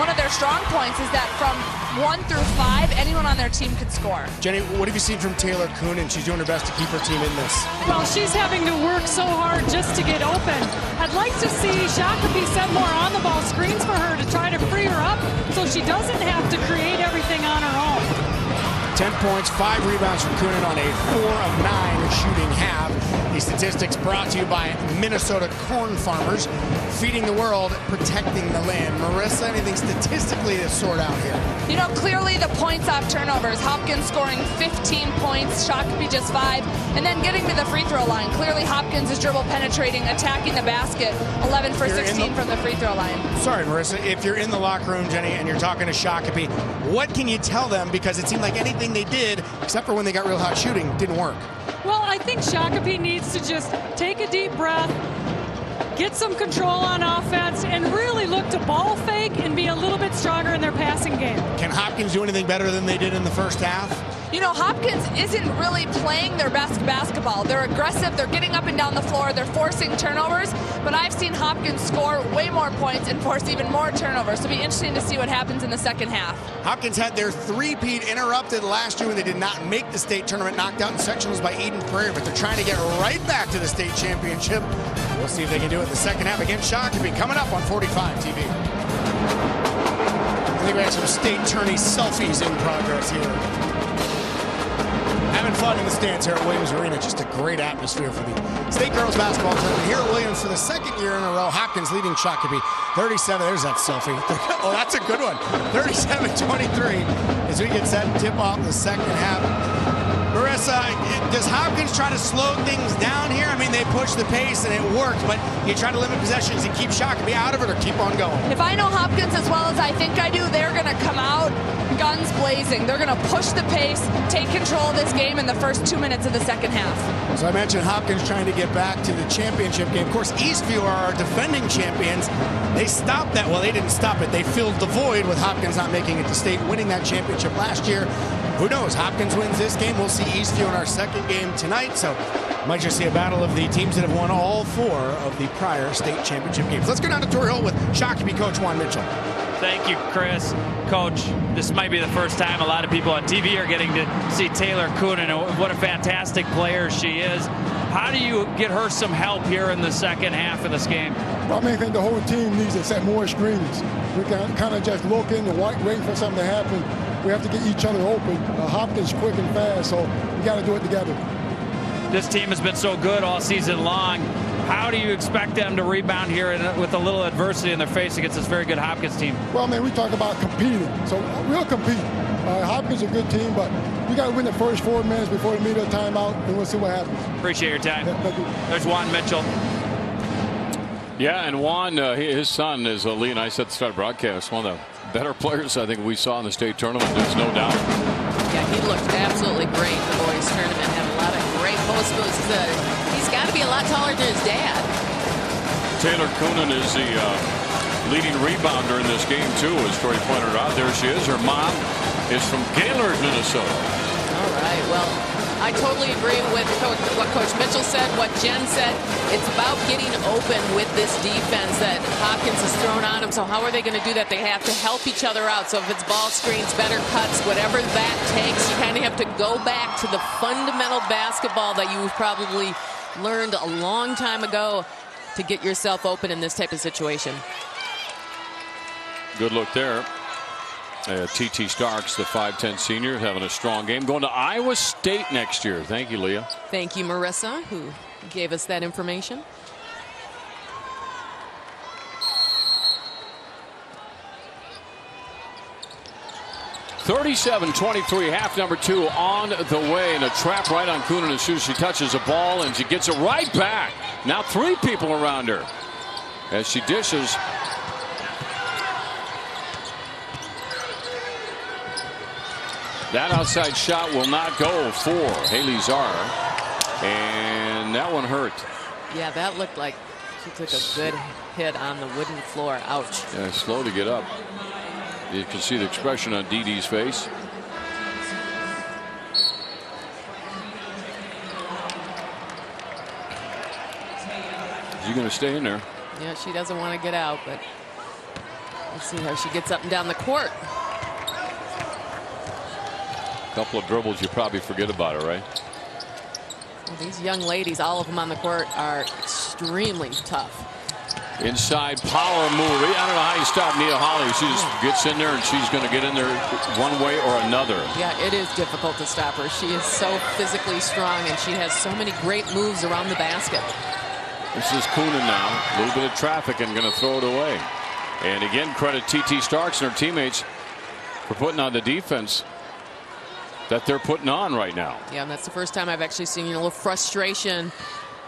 of their strong points, is that from 1 through 5, anyone on their team could score. Jenny, what have you seen from Taylor Coonan? She's doing her best to keep her team in this. Well, she's having to work so hard just to get open. I'd like to see Shakopee set more on-the-ball screens for her to try to free her up so she doesn't have to create everything on her own. 10 points, 5 rebounds from Coonan on a 4 of 9 shooting half. These statistics brought to you by Minnesota corn farmers, feeding the world, protecting the land. Marissa, anything statistically to sort out here? You know, clearly the points off turnovers. Hopkins scoring 15 points, Shakopee just 5, and then getting to the free throw line. Clearly Hopkins is dribble penetrating, attacking the basket, 11 for 16 from the free throw line. Sorry, Marissa, if you're in the locker room, Jenny, and you're talking to Shakopee, what can you tell them? Because it seemed like anything they did, except for when they got real hot shooting, didn't work. Well, I think Shakopee needs to just take a deep breath, get some control on offense, and really look to ball fake and be a little bit stronger in their passing game. Can Hopkins do anything better than they did in the first half? You know, Hopkins isn't really playing their best basketball. They're aggressive, they're getting up and down the floor, they're forcing turnovers, but I've seen Hopkins score way more points and force even more turnovers. So it'll be interesting to see what happens in the second half. Hopkins had their three-peat interrupted last year when they did not make the state tournament, knocked out in sectionals by Eden Prairie, but they're trying to get right back to the state championship. We'll see if they can do it in the second half against Shakopee, coming up on 45 TV. I think we have some state tourney selfies in progress here. Having fun in the stands here at Williams Arena. Just a great atmosphere for the state girls basketball tournament here at Williams for the second year in a row. Hopkins leading Shakopee 37. There's that selfie. Oh, that's a good one. 37-23 as we get set to tip off the second half. Marissa, does Hopkins try to slow things down here? I mean, they push the pace and it worked, but you try to limit possessions and keep Shakopee out of it or keep on going? If I know Hopkins as well as I think I do, they're going to come out guns blazing. They're going to push the pace, take control of this game in the first 2 minutes of the second half. So I mentioned Hopkins trying to get back to the championship game. Of course, Eastview are our defending champions. They stopped that. Well, they didn't stop it. They filled the void with Hopkins not making it to state, winning that championship last year. Who knows? Hopkins wins this game. We'll see Eastview in our second game tonight. So might just see a battle of the teams that have won all 4 of the prior state championship games. Let's go down to Torrey Holt with Shakopee coach Juan Mitchell. Thank you, Chris. Coach, this might be the first time a lot of people on TV are getting to see Taylor Coonan, and what a fantastic player she is. How do you get her some help here in the second half of this game? Well, I think the whole team needs to set more screens. We can kind of just look in and wait for something to happen. We have to get each other open. Hopkins quick and fast, so we got to do it together. This team has been so good all season long. How do you expect them to rebound here with a little adversity in their face against this very good Hopkins team? Well, I mean, we talk about competing, so we'll compete. Hopkins is a good team, but you got to win the first 4 minutes before the media timeout, and we'll see what happens. Appreciate your time. Yeah, thank you. There's Juan Mitchell. Yeah, and Juan, his son, is Lee and I said at the start of the broadcast, one of the better players I think we saw in the state tournament. There's no doubt. Yeah, he looked absolutely great in the boys tournament. Had a lot of great post moves. He's got to be a lot taller than his dad. Taylor Coonan is the leading rebounder in this game, too, as Tori pointed out. There she is. Her mom is from Gaylord, Minnesota. All right. Well, I totally agree with what Coach Mitchell said, what Jen said. It's about getting open with this defense that Hopkins has thrown on them. So how are they going to do that? They have to help each other out. So if it's ball screens, better cuts, whatever that takes, you kind of have to go back to the fundamental basketball that you've probably learned a long time ago to get yourself open in this type of situation. Good look there. T.T. Starks, the 5'10 senior, having a strong game. Going to Iowa State next year. Thank you, Leah. Thank you, Marissa, who gave us that information. (37-23), half number 2 on the way, and a trap right on Coonan as soon as she touches the ball, and she gets it right back. Now 3 people around her as she dishes. That outside shot will not go for Haley Czar, and that one hurt. Yeah, that looked like she took a good hit on the wooden floor. Ouch. Yeah, slow to get up. You can see the expression on Dee Dee's face. Is he going to stay in there? Yeah, she doesn't want to get out, but let's see how she gets up and down the court. Couple of dribbles, you probably forget about it, right? Well, these young ladies, all of them on the court, are extremely tough. Inside power move. I don't know how you stop Nia Holly. She just gets in there and she's going to get in there one way or another. Yeah, it is difficult to stop her. She is so physically strong and she has so many great moves around the basket. This is Coonan now. A little bit of traffic and going to throw it away. And again, credit T.T. Starks and her teammates for putting on the defense that they're putting on right now. Yeah, and that's the first time I've actually seen a little frustration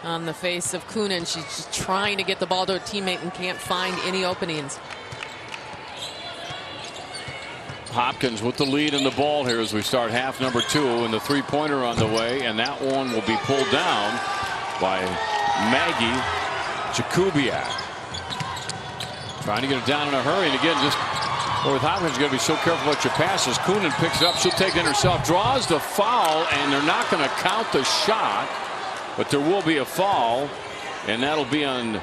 on the face of Coonan. She's just trying to get the ball to her teammate and can't find any openings. Hopkins with the lead in the ball here as we start half number 2, and the 3-pointer on the way, and that one will be pulled down by Maggie Jakubiak trying to get it down in a hurry, and again, just with Hopkins, you got to be so careful what your passes. Coonan picks it up. She'll take it herself, draws the foul, and they're not going to count the shot, but there will be a foul, and that'll be on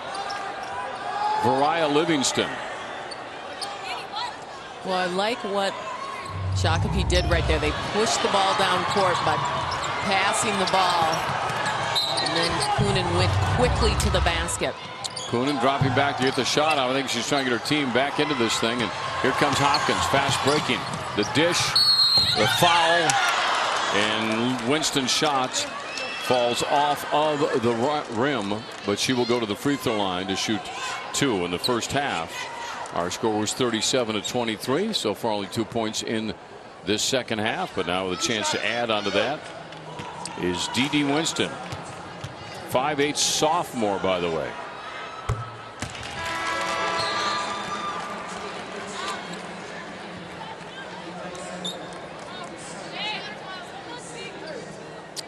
Variah Livingston. Well, I like what Shakopee did right there. They pushed the ball down court by passing the ball, and then Coonan went quickly to the basket. Coonan dropping back to get the shot. I think she's trying to get her team back into this thing, and here comes Hopkins, fast breaking. The dish, the foul, and Winston's shot falls off of the rim, but she will go to the free throw line to shoot 2 in the first half. Our score was 37-23. So far, only 2 points in this second half, but now with a chance to add onto that is Dee Winston, 5'8" sophomore, by the way.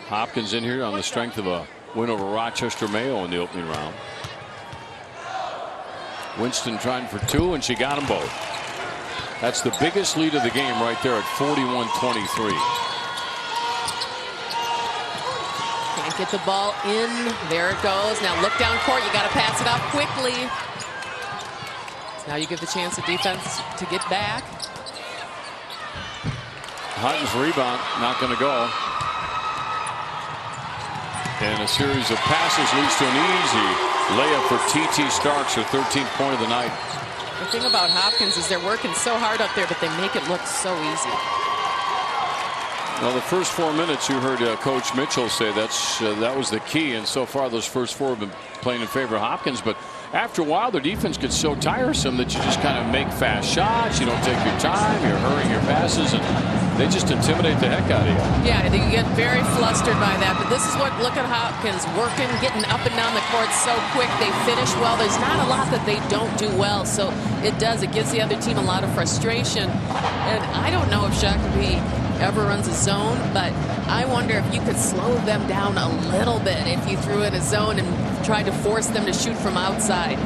Hopkins in here on the strength of a win over Rochester Mayo in the opening round. Winston trying for 2, and she got them both. That's the biggest lead of the game right there at 41-23. Can't get the ball in. There it goes. Now look down court. You got to pass it off quickly. Now you give the chance of defense to get back. Hutton's rebound not going to go. And a series of passes leads to an easy layup for TT Starks, her 13th point of the night. The thing about Hopkins is they're working so hard up there, but they make it look so easy. Well, the first 4 minutes you heard Coach Mitchell say that was the key, and so far those first 4 have been playing in favor of Hopkins. But after a while, their defense gets so tiresome that you just kind of make fast shots. You don't take your time. You're hurrying your passes, and they just intimidate the heck out of you. Yeah, you get very flustered by that. But this is what, look at Hopkins working, getting up and down the court so quick. They finish well. There's not a lot that they don't do well. So it gives the other team a lot of frustration. And I don't know if Shakopee ever runs a zone, but I wonder if you could slow them down a little bit if you threw in a zone and tried to force them to shoot from outside.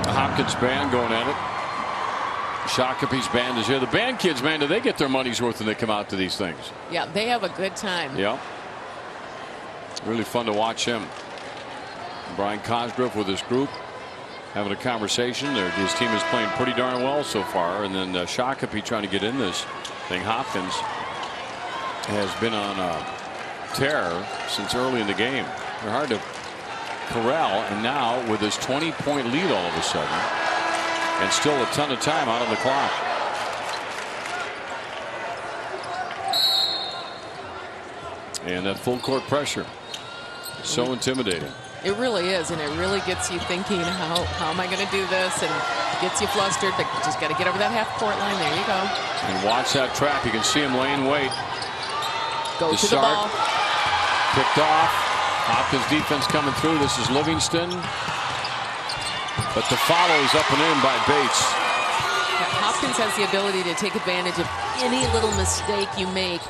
Hopkins band going at it. Shakopee's band is here. The band kids, man, do they get their money's worth when they come out to these things? Yeah, they have a good time. Yeah. Really fun to watch him. Brian Cosgrove with his group having a conversation. His team is playing pretty darn well so far. And then Shakopee trying to get in this thing. Hopkins has been on a tear since early in the game. They're hard to corral, and now with his 20-point lead all of a sudden, and still a ton of time out on the clock. And that full court pressure is so intimidating. It really is, and it really gets you thinking, how am I going to do this? And it gets you flustered, but you just got to get over that half-court line. There you go. And watch that trap. You can see him laying weight. Go to the ball. Picked off. Hopkins defense coming through. This is Livingston. But the follow is up and in by Bates. Yeah, Hopkins has the ability to take advantage of any little mistake you make,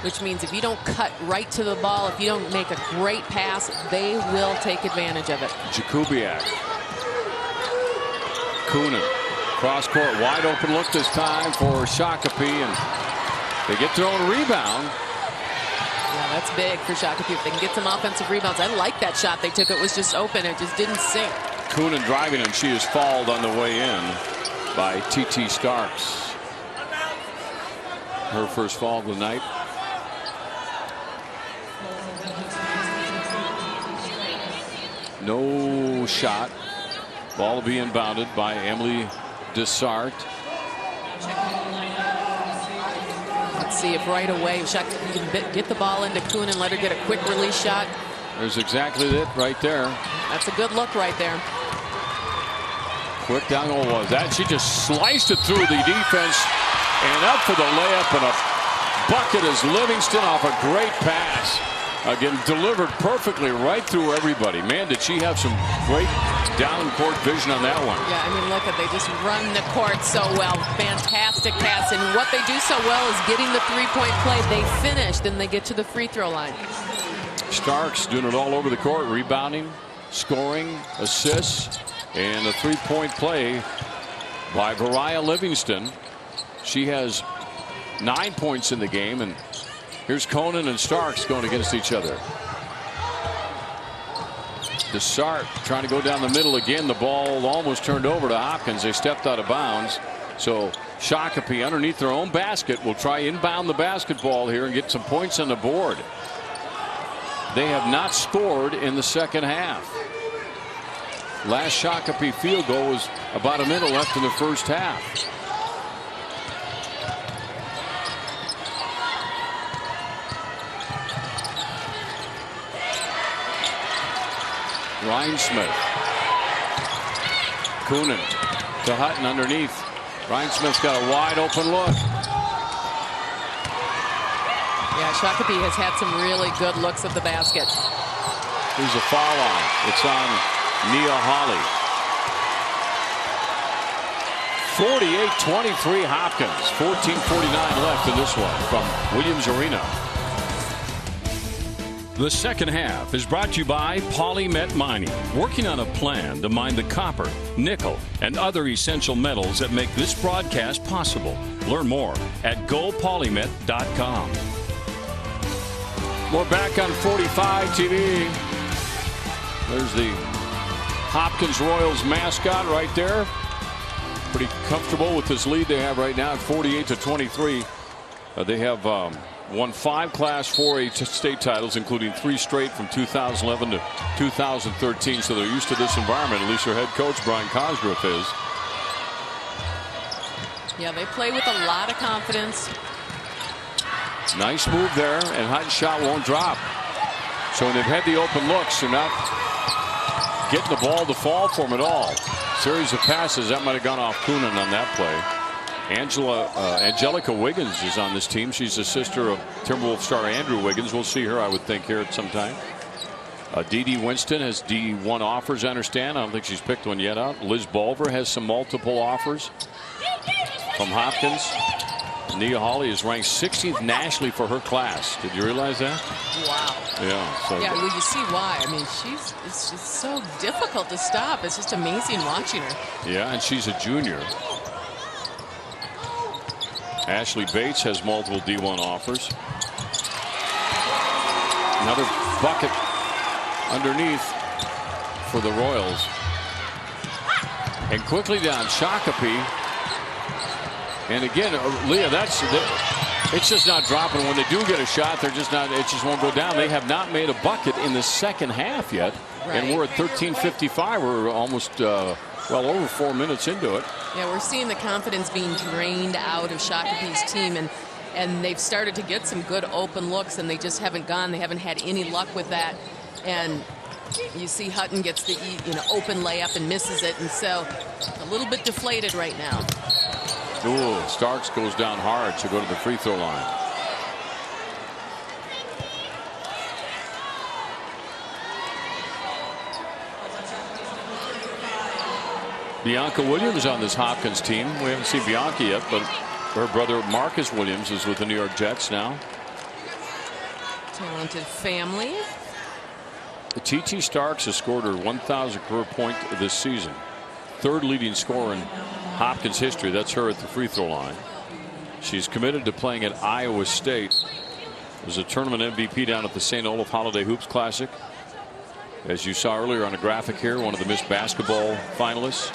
which means if you don't cut right to the ball, if you don't make a great pass, they will take advantage of it. Jakubiak. Coonan. Cross court, wide open look this time for Shakopee, and they get their own rebound. Yeah, that's big for Shakopee. If they can get some offensive rebounds. I like that shot they took. It was just open. It just didn't sink. Coonan driving, and she is fouled on the way in by TT Starks. Her first foul of the night. No shot. Ball will be inbounded by Emily Dessart. Let's see if right away you can get the ball into Coonan and let her get a quick release shot. There's exactly it right there. That's a good look right there. Quick down goal was that. She just sliced it through the defense and up for the layup, and a bucket is Livingston off a great pass. Again, delivered perfectly right through everybody. Man, did she have some great down court vision on that one. Yeah, I mean, look at, they just run the court so well. Fantastic pass. And what they do so well is getting the three-point play. They finish, then they get to the free throw line. Starks doing it all over the court, rebounding, scoring, assists, and a three-point play by Variah Livingston. She has 9 points in the game, and here's Conan and Starks going against each other. Desart trying to go down the middle again. The ball almost turned over to Hopkins. They stepped out of bounds. So Shakopee underneath their own basket will try inbound the basketball here and get some points on the board. They have not scored in the second half. Last Shakopee field goal was about a minute left in the first half. Rhinesmith. Coonan to Hutton underneath. Rhinesmith's got a wide open look. Yeah, Shakopee has had some really good looks at the basket. Here's a foul line. It's on Nia Hawley. 48-23 Hopkins. 14:49 left in this one from Williams Arena. The second half is brought to you by Polymet Mining, working on a plan to mine the copper, nickel, and other essential metals that make this broadcast possible. Learn more at gopolymet.com. We're back on 45 TV. There's the Hopkins Royals mascot right there. Pretty comfortable with this lead they have right now at 48-23. They have won 5 Class 4A state titles, including 3 straight from 2011 to 2013. So they're used to this environment. At least their head coach, Brian Cosgrove, is. Yeah, they play with a lot of confidence. Nice move there, and Hutton's shot won't drop. So when they've had the open looks, they're not getting the ball to fall for them at all. Series of passes, that might have gone off Coonan on that play. Angelica Wiggins is on this team. She's the sister of Timberwolves star Andrew Wiggins. We'll see her, I would think, here at some time. Dee Winston has D1 offers, I understand. I don't think she's picked one yet out. Liz Bulver has some multiple offers from Hopkins. Nia Hawley is ranked 60th nationally for her class. Did you realize that? Wow. Yeah. So yeah, well, you see why. I mean, it's just so difficult to stop. It's just amazing watching her. Yeah, and she's a junior. Ashley Bates has multiple D1 offers. Another bucket underneath for the Royals. And quickly down Shakopee. And again, Leah, it's just not dropping. When they do get a shot, they're just not. It just won't go down. They have not made a bucket in the second half yet, right. And we're at 13:55. We're almost well over 4 minutes into it. Yeah, we're seeing the confidence being drained out of Shakopee's team, and they've started to get some good open looks, and they just haven't gone. They haven't had any luck with that, and you see Hutton gets the open layup and misses it, and so a little bit deflated right now. Ooh, Starks goes down hard to go to the free throw line. Bianca Williams on this Hopkins team. We haven't seen Bianca yet, but her brother Marcus Williams is with the New York Jets now. Talented family. TT Starks has scored her 1,000th career point this season. 3rd leading scorer in Hopkins history. That's her at the free throw line. She's committed to playing at Iowa State. Was a tournament MVP down at the St. Olaf Holiday Hoops Classic. As you saw earlier on a graphic here, one of the Miss Basketball finalists.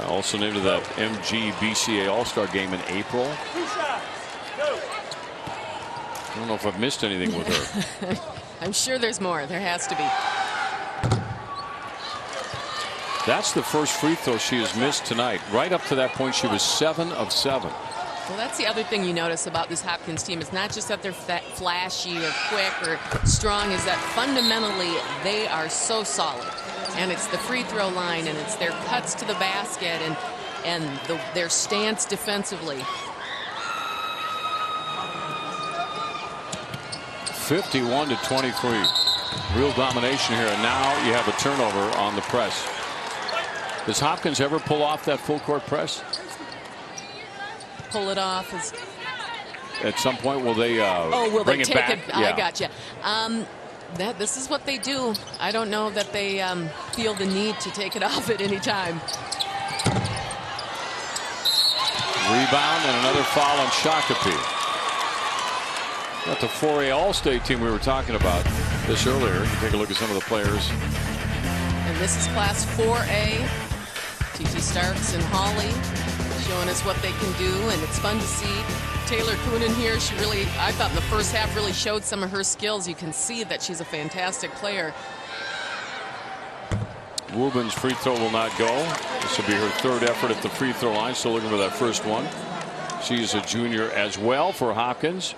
Also named to that MGBCA All-Star game in April. I don't know if I've missed anything with her. I'm sure there's more. There has to be. That's the first free throw she has missed tonight. Right up to that point, she was 7 of 7. Well, that's the other thing you notice about this Hopkins team. It's not just that they're flashy or quick or strong, is that fundamentally they are so solid. And it's the free throw line, and it's their cuts to the basket, and their stance defensively. 51-23. Real domination here, and now you have a turnover on the press. Does Hopkins ever pull off that full court press? Pull it off. At some point, will they will bring they it take back? it? I gotcha. This is what they do. I don't know that they feel the need to take it off at any time. Rebound and another foul on Shakopee. Got the 4A All-State team we were talking about this earlier. You take a look at some of the players. And this is Class 4A. TT Starks and Holly showing us what they can do, and it's fun to see Taylor Coonan here. She really, I thought in the first half, really showed some of her skills. You can see that she's a fantastic player. Wubin's free throw will not go. This will be her third effort at the free throw line. Still looking for that first one. She's a junior as well for Hopkins.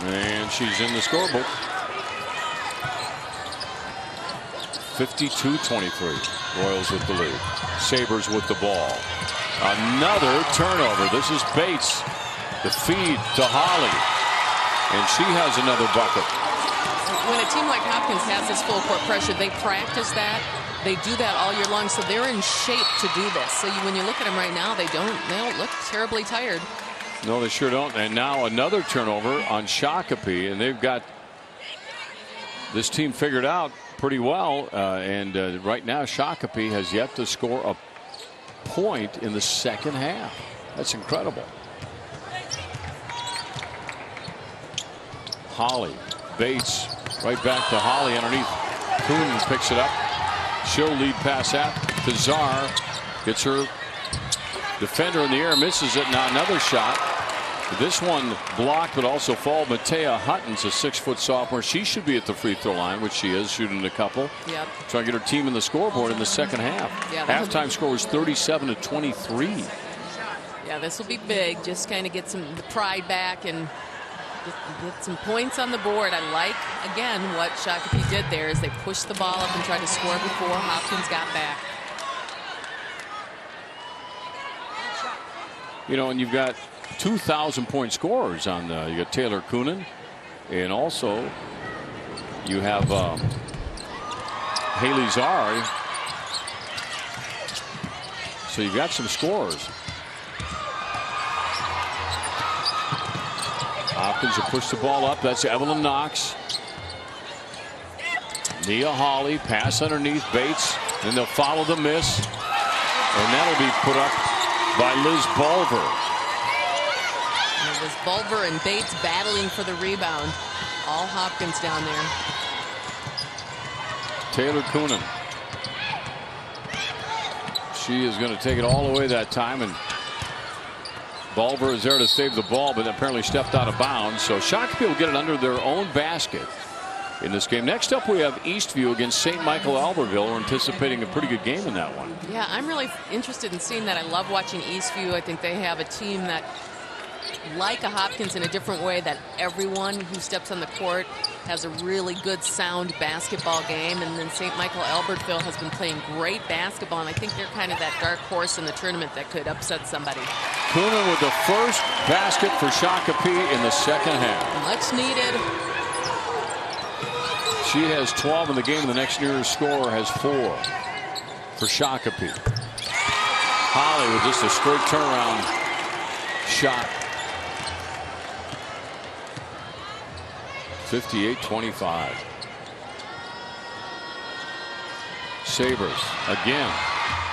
And she's in the scorebook. 52-23. Royals with the lead. Sabres with the ball. Another turnover. This is Bates. The feed to Holly. And she has another bucket. When a team like Hopkins has this full court pressure, they practice that. They do that all year long, so they're in shape to do this. So when you look at them right now, they don't look terribly tired. No, they sure don't. And now another turnover on Shakopee, and they've got this team figured out pretty well. Right now, Shakopee has yet to score a point in the second half. That's incredible. Holly, Bates, right back to Holly underneath. Coonan picks it up. She'll lead pass out to Czar. Gets her defender in the air, misses it. Now another shot. This one blocked, but also fouled. Matea Hutton's a 6-foot sophomore. She should be at the free throw line, which she is, shooting a couple. Yep. Trying to get her team in the scoreboard in the second half. Yeah, halftime score was 37-23. Yeah, this will be big. Just kind of get the pride back and get some points on the board. I like, again, what Shakopee did there is they pushed the ball up and tried to score before Hopkins got back. You know, and you've got 2,000-point scorers on you got Taylor Coonan, and also you have Haley Czar. So you've got some scorers. Hopkins will push the ball up. That's Evelyn Knox. Nia Holly, pass underneath Bates. Then they'll follow the miss. And that'll be put up by Liz Bulver. It was Bulver and Bates battling for the rebound. All Hopkins down there. Taylor Coonan. She is going to take it all the way that time, and Bulver is there to save the ball, but apparently stepped out of bounds. So Shakopee will get it under their own basket in this game. Next up, we have Eastview against St. Michael Albertville. We're anticipating a pretty good game in that one. Yeah, I'm really interested in seeing that. I love watching Eastview. I think they have a team that, like a Hopkins in a different way, that everyone who steps on the court has a really good, sound basketball game. And then St. Michael Albertville has been playing great basketball, and I think they're kind of that dark horse in the tournament that could upset somebody. Coonan with the first basket for Shakopee in the second half. Much needed. She has 12 in the game. The next nearest scorer has 4 for Shakopee. Holly with just a straight turnaround shot. 58-25. Sabres again.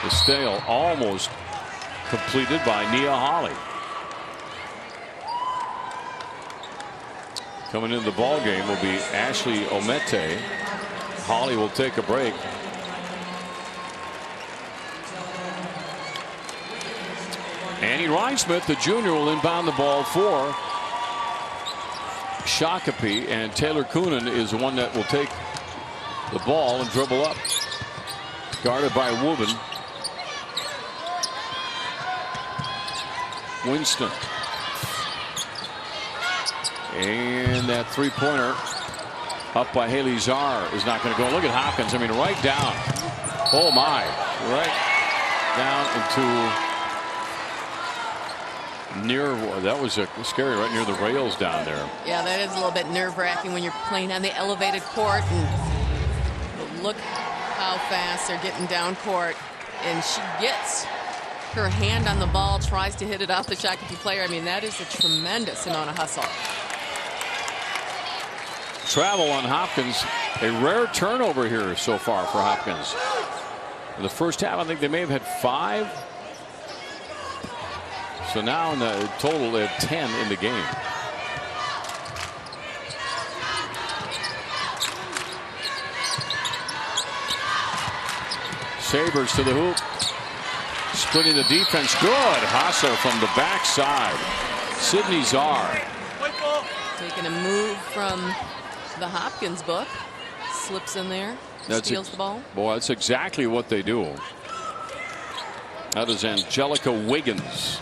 The steal almost completed by Nia Holly. Coming into the ball game will be Ashley Omete. Holly will take a break. Annie Rhinesmith, the junior, will inbound the ball for Shakopee, and Taylor Coonan is the one that will take the ball and dribble up. Guarded by Wubin. Winston. And that three-pointer up by Haley Czar is not going to go. Look at Hopkins. I mean, right down. Oh, my. Right down into near, that was scary, right near the rails down there. Yeah, that is a little bit nerve-wracking when you're playing on the elevated court. And look how fast they're getting down court. And she gets her hand on the ball, tries to hit it off the Shakopee player. I mean, that is a tremendous amount of hustle. Travel on Hopkins. A rare turnover here so far for Hopkins. In the first half, I think they may have had 5. So now in the total, they have 10 in the game. Sabres to the hoop. Splitting the defense. Good hustle from the backside. Sydney Czar. Taking a move from the Hopkins book. Slips in there. Steals the ball. Boy, that's exactly what they do. That is Angelica Wiggins,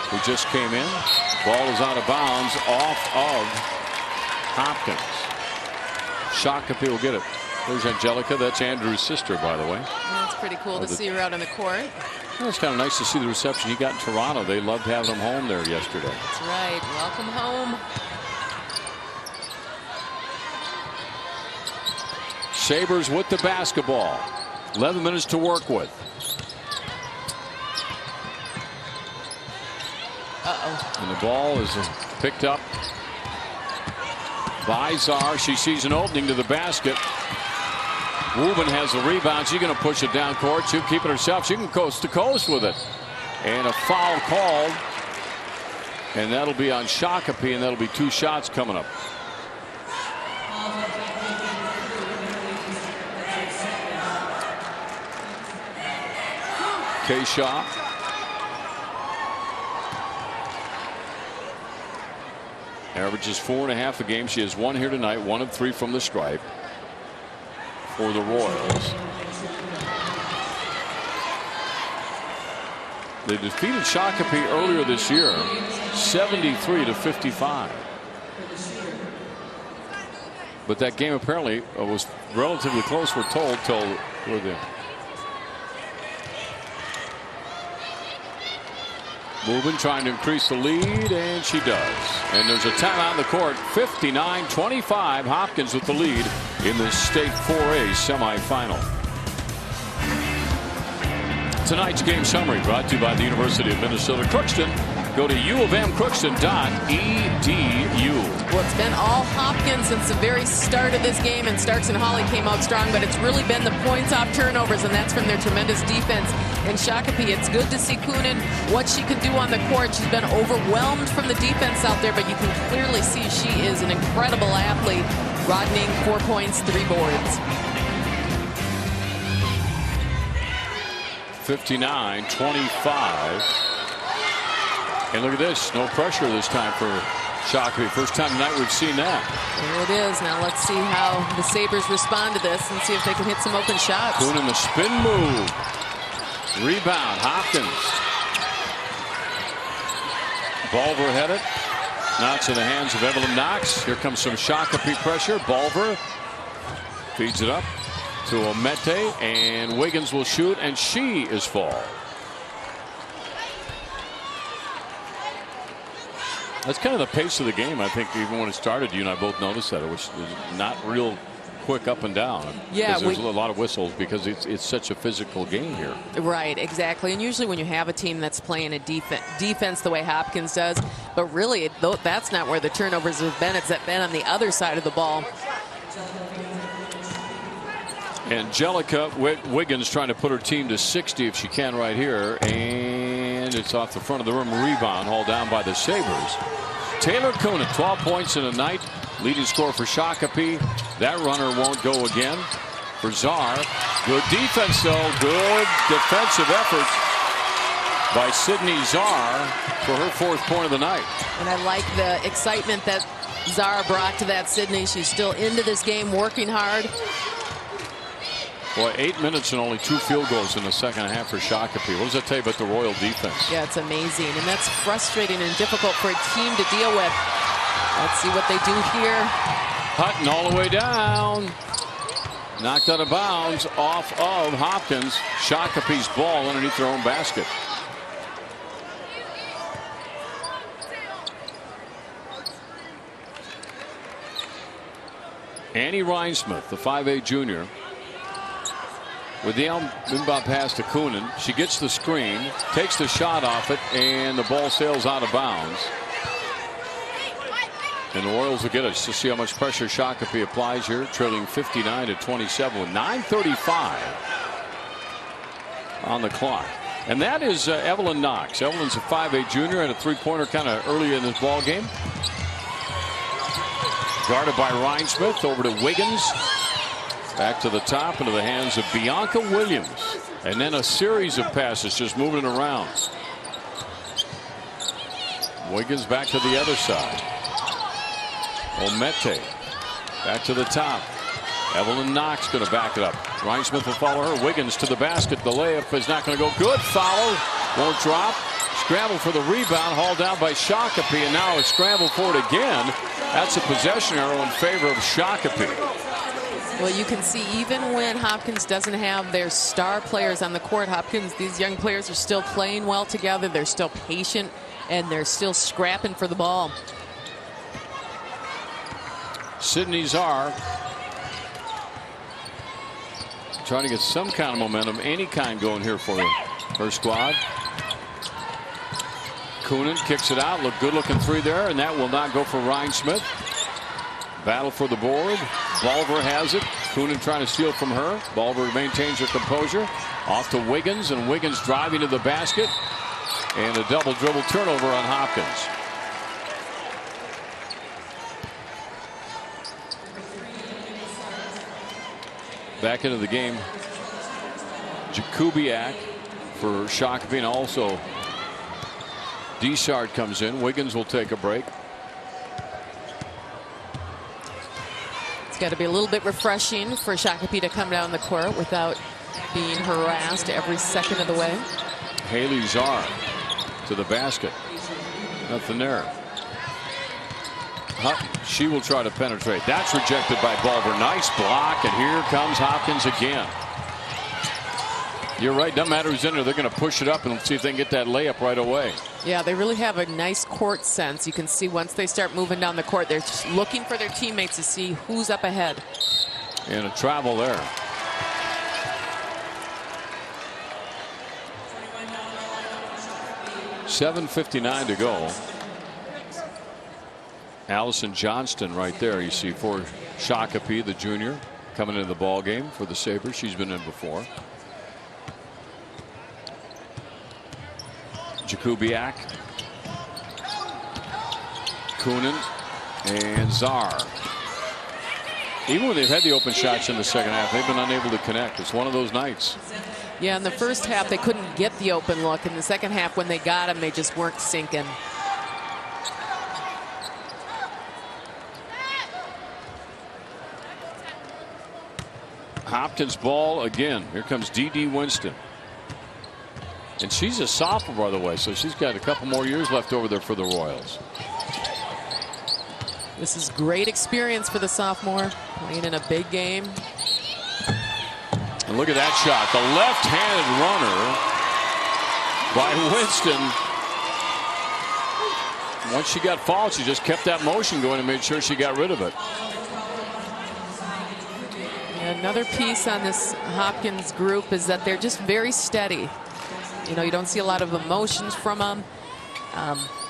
who just came in. Ball is out of bounds off of Hopkins. Shakopee will get it. There's Angelica. That's Andrew's sister, by the way. That's pretty cool to see her out on the court. Well, it's kind of nice to see the reception he got in Toronto. They loved having him home there yesterday. That's right. Welcome home. Sabres with the basketball. 11 minutes to work with. And the ball is picked up by Czar. She sees an opening to the basket. Rubin has the rebound. She's going to push it down court. She'll keep it herself. She can coast to coast with it. And a foul called. And that'll be on Shakopee, and that'll be 2 shots coming up. Shaw. Averages 4.5 a game. She has 1 here tonight, 1 of 3 from the stripe for the Royals. They defeated Shakopee earlier this year, 73-55. But that game apparently was relatively close, we're told, till the Rubin trying to increase the lead, and she does. And there's a timeout on the court. 59-25. Hopkins with the lead in the state 4A semifinal. Tonight's game summary brought to you by the University of Minnesota Crookston. Go to uofmcrookston.edu. Well, it's been all Hopkins since the very start of this game, and Starks and Hawley came out strong, but it's really been the points off turnovers, and that's from their tremendous defense. And Shakopee, it's good to see Kunin, what she can do on the court. She's been overwhelmed from the defense out there, but you can clearly see she is an incredible athlete. Rodney, 4 points, 3 boards. 59-25. And look at this, no pressure this time for Shakopee. First time tonight we've seen that. There it is. Now let's see how the Sabres respond to this and see if they can hit some open shots. Kunin the spin move. Rebound, Hopkins. Bulver headed. Now it's in the hands of Evelyn Knox. Here comes some Shakopee pressure. Bulver feeds it up to Omete, and Wiggins will shoot, and she is fouled. That's kind of the pace of the game. I think even when it started, you and I both noticed that it was not real quick up and down. Yeah, there's a lot of whistles because it's such a physical game here. Right, exactly. And usually when you have a team that's playing a defense the way Hopkins does, but really that's not where the turnovers have been. It's been on the other side of the ball. Angelica Wiggins trying to put her team to 60 if she can right here, and it's off the front of the rim. Rebound hauled down by the Sabres. Taylor Kunin, 12 points in a night, leading scorer for Shakopee. That runner won't go again for Czar. Good defense though. Good defensive effort by Sydney Czar for her 4th point of the night. And I like the excitement that Czar brought to that Sydney. She's still into this game, working hard. Boy, 8 minutes and only 2 field goals in the second half for Shakopee. What does that tell you about the Royal defense? Yeah, it's amazing, and that's frustrating and difficult for a team to deal with. Let's see what they do here. Hutton all the way down. Knocked out of bounds off of Hopkins. Shakopee's ball underneath their own basket. Annie Rhinesmith, the 5'8" junior, with the inbound pass to Coonan. She gets the screen, takes the shot off it, and the ball sails out of bounds. And the Royals will get it to see how much pressure Shakopee applies here, trailing 59-27 with 9:35 on the clock. And that is Evelyn Knox. Evelyn's a 5'8" junior, had a three-pointer kind of early in this ball game. Guarded by Rhinesmith, over to Wiggins. Back to the top into the hands of Bianca Williams. And then a series of passes just moving around. Wiggins back to the other side. Omete back to the top. Evelyn Knox going to back it up. Rhinesmith will follow her. Wiggins to the basket. The layup is not going to go good. Follow. Won't drop. Scramble for the rebound. Hauled down by Shakopee. And now a scramble for it again. That's a possession arrow in favor of Shakopee. Well, you can see even when Hopkins doesn't have their star players on the court, Hopkins, these young players are still playing well together. They're still patient, and they're still scrapping for the ball. Sydney Czar trying to get some kind of momentum, any kind going here for her squad. Coonan kicks it out. Look, good looking three there, and that will not go for Rhinesmith. Battle for the board. Bulver has it. Coonan trying to steal from her. Bulver maintains her composure. Off to Wiggins, and Wiggins driving to the basket. And a double dribble turnover on Hopkins. Back into the game, Jakubiak for Shakopee, and also Dishard comes in. Wiggins will take a break. It's got to be a little bit refreshing for Shakopee to come down the court without being harassed every second of the way. Haley Czar to the basket. Nothing there. She will try to penetrate. That's rejected by Bulver. Nice block, and here comes Hopkins again. You're right. Doesn't matter who's in there. They're going to push it up and see if they can get that layup right away. Yeah, they really have a nice court sense. You can see once they start moving down the court, they're just looking for their teammates to see who's up ahead. And a travel there. .7:59 to go. Allison Johnston right there, you see, for Shakopee, the junior, coming into the ball game for the Sabres. She's been in before. Jakubiak, Coonan, and Czar. Even when they've had the open shots in the second half, they've been unable to connect. It's one of those nights. Yeah, in the first half, they couldn't get the open look. In the second half, when they got them, they just weren't sinking. Hopkins ball again. Here comes D.D. Winston. And she's a sophomore, by the way, so she's got a couple more years left over there for the Royals. This is great experience for the sophomore, playing in a big game. And look at that shot. The left-handed runner by Winston. Once she got fouled, she just kept that motion going and made sure she got rid of it. Another piece on this Hopkins group is that they're just very steady. You know, you don't see a lot of emotions from them.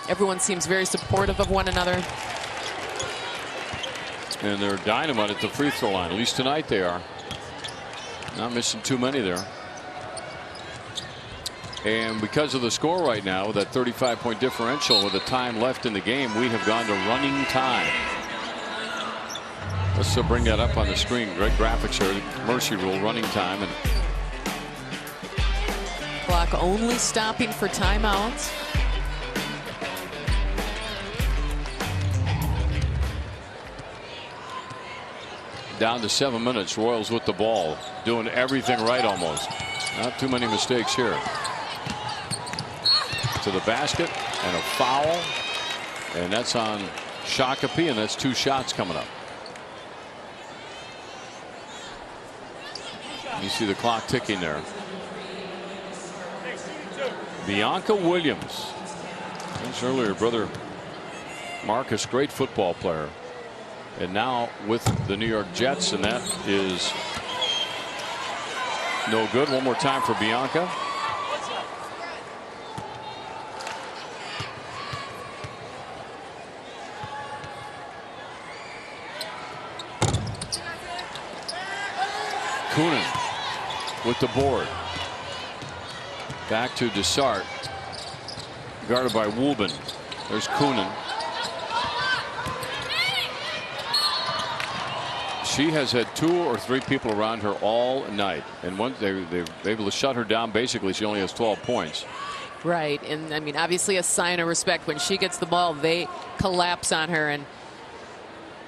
Everyone seems very supportive of one another. And they're dynamite at the free throw line. At least tonight they are. Not missing too many there. And because of the score right now, that 35-point differential with the time left in the game, we have gone to running time. Let's bring that up on the screen. Great graphics here. Mercy rule, running time. And clock only stopping for timeouts. Down to 7 minutes. Royals with the ball. Doing everything right almost. Not too many mistakes here. To the basket and a foul. And that's on Shakopee, and that's 2 shots coming up. You see the clock ticking there. Bianca Williams. As earlier, brother Marcus, great football player. And now with the New York Jets, and that is no good. One more time for Bianca. Coonan with the board. Back to Desart. Guarded by Woolben. There's Coonan. She has had 2 or 3 people around her all night, and once they're able to shut her down, basically she only has 12 points. Right, and I mean, obviously a sign of respect. When she gets the ball, they collapse on her, and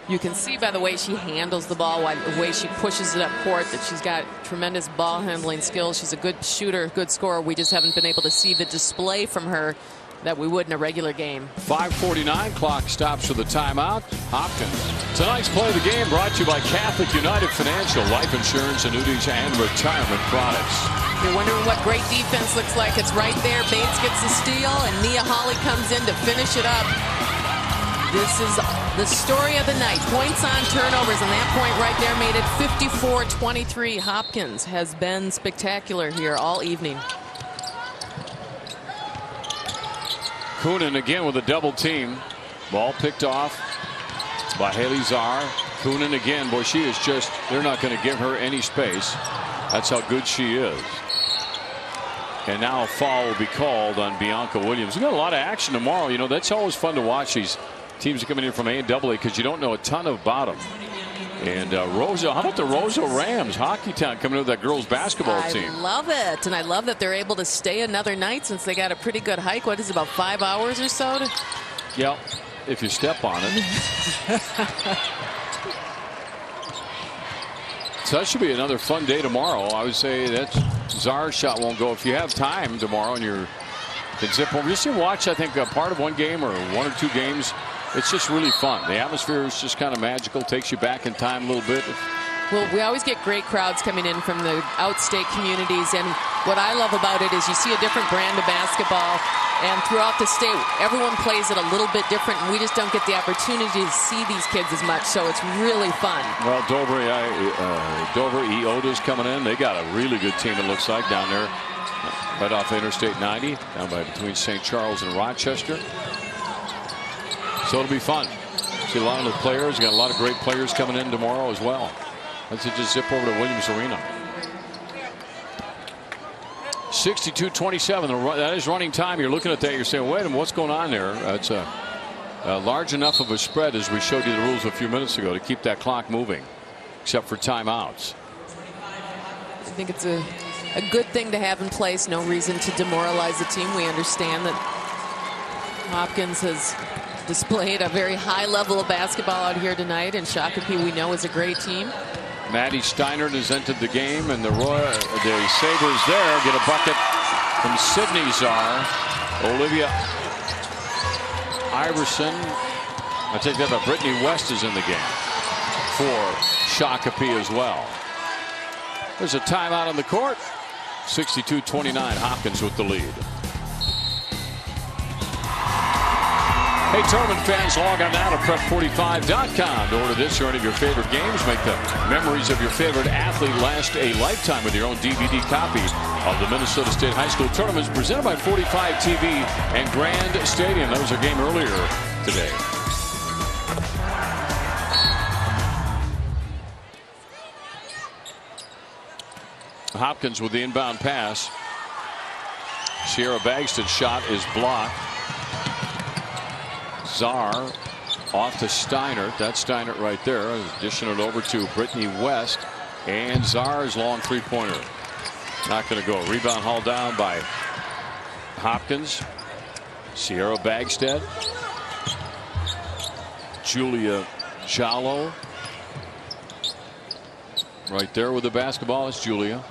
you can see by the way she handles the ball, the way she pushes it up court, that she's got tremendous ball handling skills. She's a good shooter, good scorer. We just haven't been able to see the display from her that we would in a regular game. 5:49, clock stops for the timeout. Hopkins. Tonight's play of the game brought to you by Catholic United Financial, life insurance, annuities, and retirement products. You're wondering what great defense looks like. It's right there. Bates gets the steal, and Nia Hawley comes in to finish it up. This is the story of the night. Points on turnovers, and that point right there made it 54-23. Hopkins has been spectacular here all evening. Coonan again with a double team. Ball picked off by Haley Czar. Coonan again. Boy, she is just, they're not going to give her any space. That's how good she is. And now a foul will be called on Bianca Williams. We've got a lot of action tomorrow. You know, that's always fun to watch these teams coming in from A and AA because you don't know a ton about them. And Rosa, how about the Rosa Rams? Hockey Town coming in with that girls basketball team. I love it. And I love that they're able to stay another night since they got a pretty good hike. What is it, about 5 hours or so? Yeah, if you step on it. So that should be another fun day tomorrow. I would say that Czar's shot won't go. If you have time tomorrow and you can zip over, just to watch, I think, a part of one game or 1 or 2 games. It's just really fun. The atmosphere is just kind of magical. Takes you back in time a little bit. Well, we always get great crowds coming in from the outstate communities, and what I love about it is you see a different brand of basketball, and throughout the state everyone plays it a little bit different, and we just don't get the opportunity to see these kids as much, so it's really fun. Well, Dover Eoda's coming in. They got a really good team, it looks like, down there right off Interstate 90 down by between St. Charles and Rochester. So it'll be fun. See a lot of the players. Got a lot of great players coming in tomorrow as well. Let's just zip over to Williams Arena. 62-27. That is running time. You're looking at that. You're saying, wait a minute, what's going on there? It's a large enough of a spread, as we showed you the rules a few minutes ago, to keep that clock moving, except for timeouts. I think it's a good thing to have in place. No reason to demoralize the team. We understand that Hopkins has displayed a very high level of basketball out here tonight, and Shakopee, we know, is a great team. Maddie Steinert has entered the game, and the Sabres there get a bucket from Sydney Czar. Olivia Iverson, I take that, but Brittany West is in the game for Shakopee as well. There's a timeout on the court. 62-29, Hopkins with the lead. Hey, tournament fans, log on now to prep45.com to order this or any of your favorite games. Make the memories of your favorite athlete last a lifetime with your own DVD copy of the Minnesota State High School Tournaments presented by 45 TV and Grand Stadium. That was a game earlier today. Hopkins with the inbound pass. Sierra Bagstad's shot is blocked. Czar off to Steinert. That's Steinert right there. Dishing it over to Brittany West. And Czar's long three-pointer. Not going to go. Rebound hauled down by Hopkins. Sierra Bagstad. Julia Jallo. Right there with the basketball is Julia.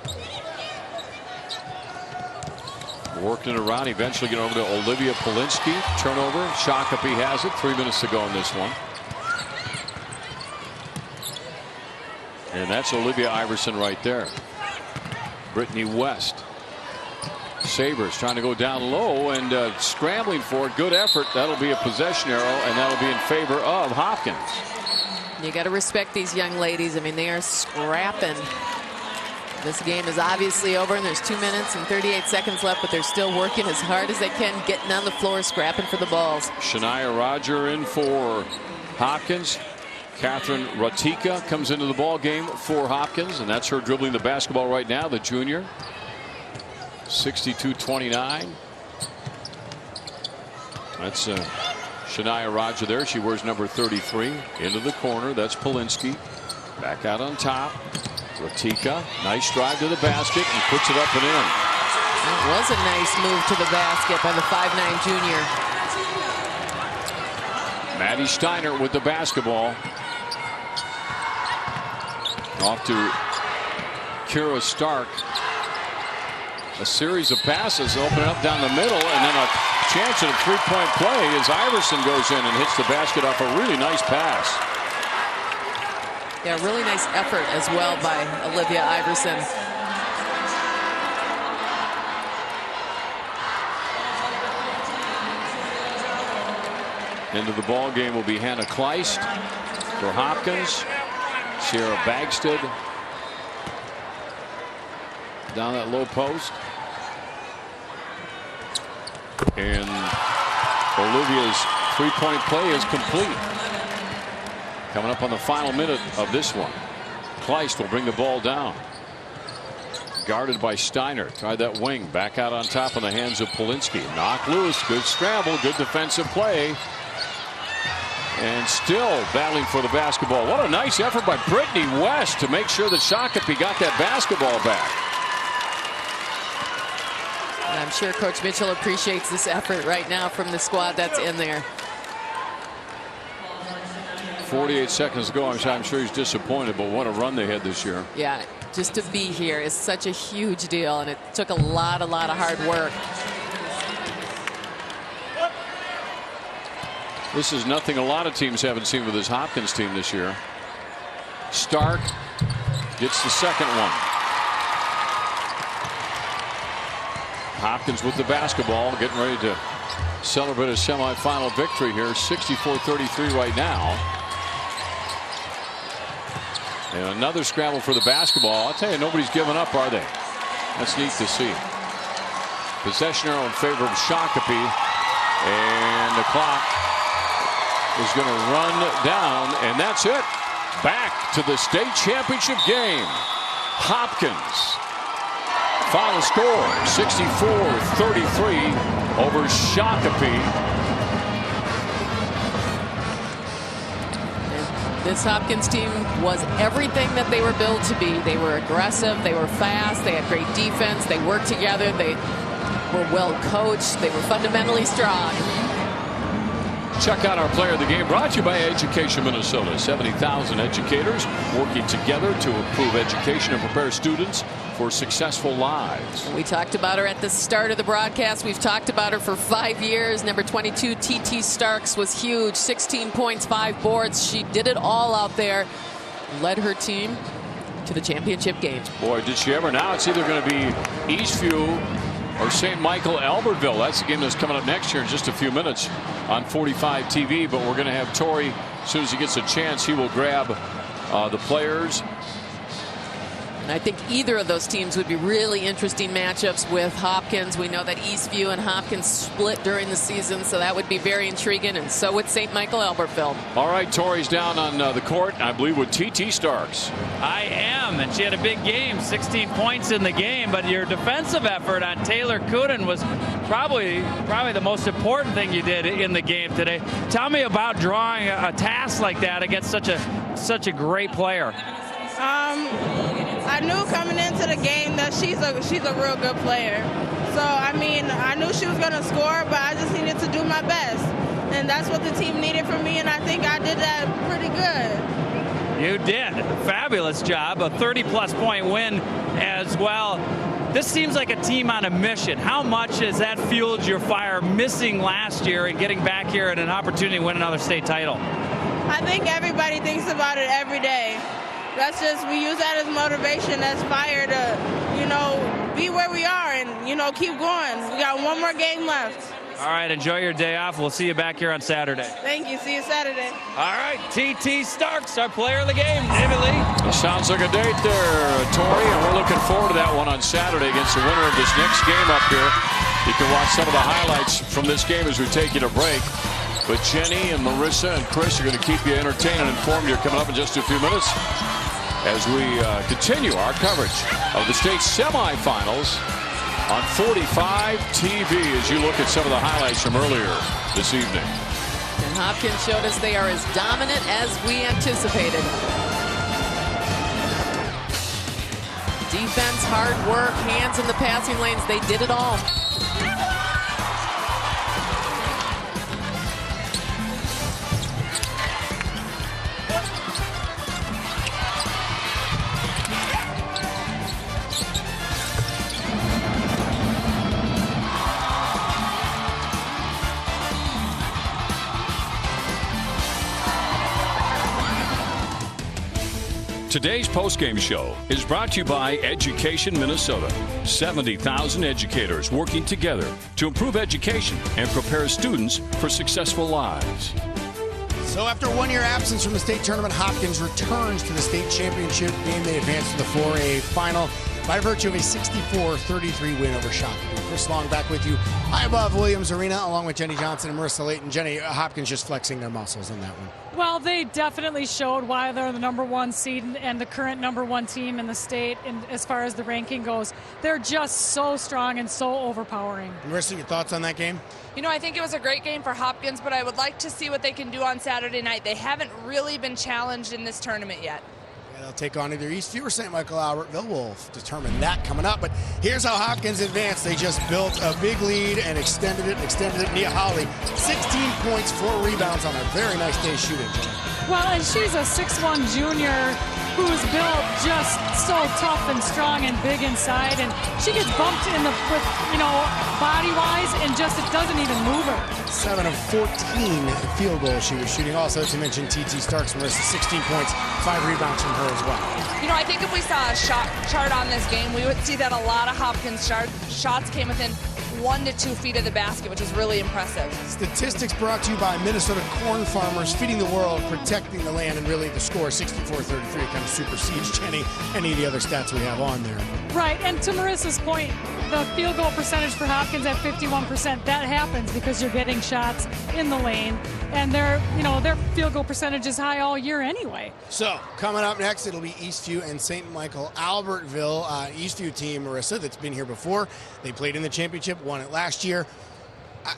Working it around, eventually get over to Olivia Polinsky. Turnover. Shakopee has it. 3 minutes to go in this one. And that's Olivia Iverson right there. Brittany West. Sabres trying to go down low and scrambling for it. Good effort. That'll be a possession arrow, and that'll be in favor of Hopkins. You got to respect these young ladies. I mean, they are scrapping. This game is obviously over, and there's 2 minutes and 38 seconds left, but they're still working as hard as they can, getting on the floor, scrapping for the balls. Shania Roger in for Hopkins. Catherine Ratika comes into the ball game for Hopkins, and that's her dribbling the basketball right now, the junior. 62-29. That's Shania Roger there. She wears number 33. Into the corner. That's Polinsky. Back out on top. Ratika. Nice drive to the basket and puts it up and in. That was a nice move to the basket by the 5'9" junior. Maddie Steiner with the basketball. Off to Kira Stark. A series of passes open up down the middle, and then a chance at a three-point play as Iverson goes in and hits the basket off a really nice pass. Yeah, really nice effort as well by Olivia Iverson. Into the ball game will be Hannah Kleist for Hopkins. Sierra Bagstead down that low post. And Olivia's three-point play is complete. Coming up on the final minute of this one. Kleist will bring the ball down. Guarded by Steiner. Tried that wing. Back out on top in the hands of Polinsky. Knocked loose. Good scramble. Good defensive play. And still battling for the basketball. What a nice effort by Brittany West to make sure that Shakopee got that basketball back. And I'm sure Coach Mitchell appreciates this effort right now from the squad that's in there. 48 seconds ago, I'm sure he's disappointed, but what a run they had this year. Yeah, just to be here is such a huge deal, and it took a lot of hard work. This is nothing a lot of teams haven't seen with this Hopkins team this year. Stark gets the second one. Hopkins with the basketball, getting ready to celebrate a semifinal victory here. 64-33 right now. And another scramble for the basketball. I'll tell you, nobody's giving up, are they? That's neat to see. Possession arrow in favor of Shakopee. And the clock is going to run down, and that's it. Back to the state championship game. Hopkins. Final score 64-33 over Shakopee. This Hopkins team was everything that they were built to be. They were aggressive, they were fast, they had great defense, they worked together, they were well coached, they were fundamentally strong. Check out our player of the game, brought to you by Education Minnesota. 70,000 educators working together to improve education and prepare students for successful lives. We talked about her at the start of the broadcast. We've talked about her for 5 years. Number 22, TT Starks, was huge. 16 points, 5 boards. She did it all out there. Led her team to the championship game. Boy, did she ever. Now it's either going to be Eastview or St. Michael Albertville. That's the game that's coming up next year in just a few minutes on 45 TV. But we're going to have Tori, as soon as he gets a chance, he will grab the players. And I think either of those teams would be really interesting matchups with Hopkins. We know that Eastview and Hopkins split during the season, so that would be very intriguing, and so would St. Michael Albertville. All right, Tori's down on the court, I believe, with TT Starks. I am, and she had a big game, 16 points in the game, but your defensive effort on Taylor Coonan was probably the most important thing you did in the game today. Tell me about drawing a task like that against such a great player. I knew coming into the game that she's a real good player. So, I mean, I knew she was going to score, but I just needed to do my best. And that's what the team needed from me, and I think I did that pretty good. You did. Fabulous job. A 30-plus point win as well. This seems like a team on a mission. How much has that fueled your fire, missing last year and getting back here and an opportunity to win another state title? I think everybody thinks about it every day. we use that as motivation, as fire to, you know, be where we are and, you know, keep going. We got one more game left. All right, enjoy your day off. We'll see you back here on Saturday. Thank you. See you Saturday. All right, TT Starks, our player of the game, David Lee. Sounds like a date there, Tori, and we're looking forward to that one on Saturday against the winner of this next game up here. You can watch some of the highlights from this game as we take you to break. But Jenny and Marissa and Chris are going to keep you entertained and informed here coming up in just a few minutes as we continue our coverage of the state semifinals on 45 TV as you look at some of the highlights from earlier this evening. And Hopkins showed us they are as dominant as we anticipated. Defense, hard work, hands in the passing lanes, they did it all. Today's postgame show is brought to you by Education Minnesota. 70,000 educators working together to improve education and prepare students for successful lives. So after a one-year absence from the state tournament, Hopkins returns to the state championship game. They advance to the 4A final by virtue of a 64-33 win over Shakopee. Chris Long back with you high above Williams Arena along with Jenny Johnson and Marissa Layton. Jenny, Hopkins just flexing their muscles in that one. Well, they definitely showed why they're the #1 seed and the current #1 team in the state. And as far as the ranking goes, they're just so strong and so overpowering. Marissa, your thoughts on that game? You know, I think it was a great game for Hopkins, but I would like to see what they can do on Saturday night. They haven't really been challenged in this tournament yet. They'll take on either Eastview or St. Michael Albertville. We'll determine that coming up. But here's how Hopkins advanced. They just built a big lead and extended it. Nia Holly, 16 points, 4 rebounds on a very nice day shooting. Well, and she's a 6'1" junior who's built just so tough and strong and big inside. And she gets bumped in the, with, you know, body-wise, and just it doesn't even move her. 7 of 14 field goals she was shooting. Also, to mention TT Starks, Marissa, 16 points, 5 rebounds from her as well. You know, I think if we saw a shot chart on this game, we would see that a lot of Hopkins shots came within 1 to 2 feet of the basket, which is really impressive. Statistics brought to you by Minnesota corn farmers, feeding the world, protecting the land, and really the score 64-33 kind of supersedes Jenny any of the other stats we have on there. Right, and to Marissa's point, the field goal percentage for Hopkins at 51%, that happens because you're getting shots in the lane, and their field goal percentage is high all year anyway. So coming up next, it'll be Eastview and St. Michael Albertville. Eastview team, Marissa, that's been here before. They played in the championship, won it last year.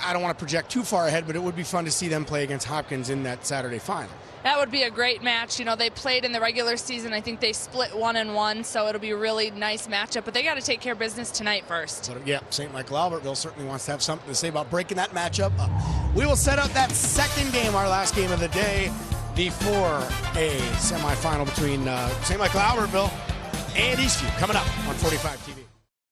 I don't want to project too far ahead, but it would be fun to see them play against Hopkins in that Saturday final. That would be a great match. You know, they played in the regular season. I think they split 1-1, so it'll be a really nice matchup. But they got to take care of business tonight first. But yeah, St. Michael Albertville certainly wants to have something to say about breaking that matchup up. We will set up that second game, our last game of the day, the 4A semifinal between St. Michael Albertville and Eastview, coming up on 45 TV.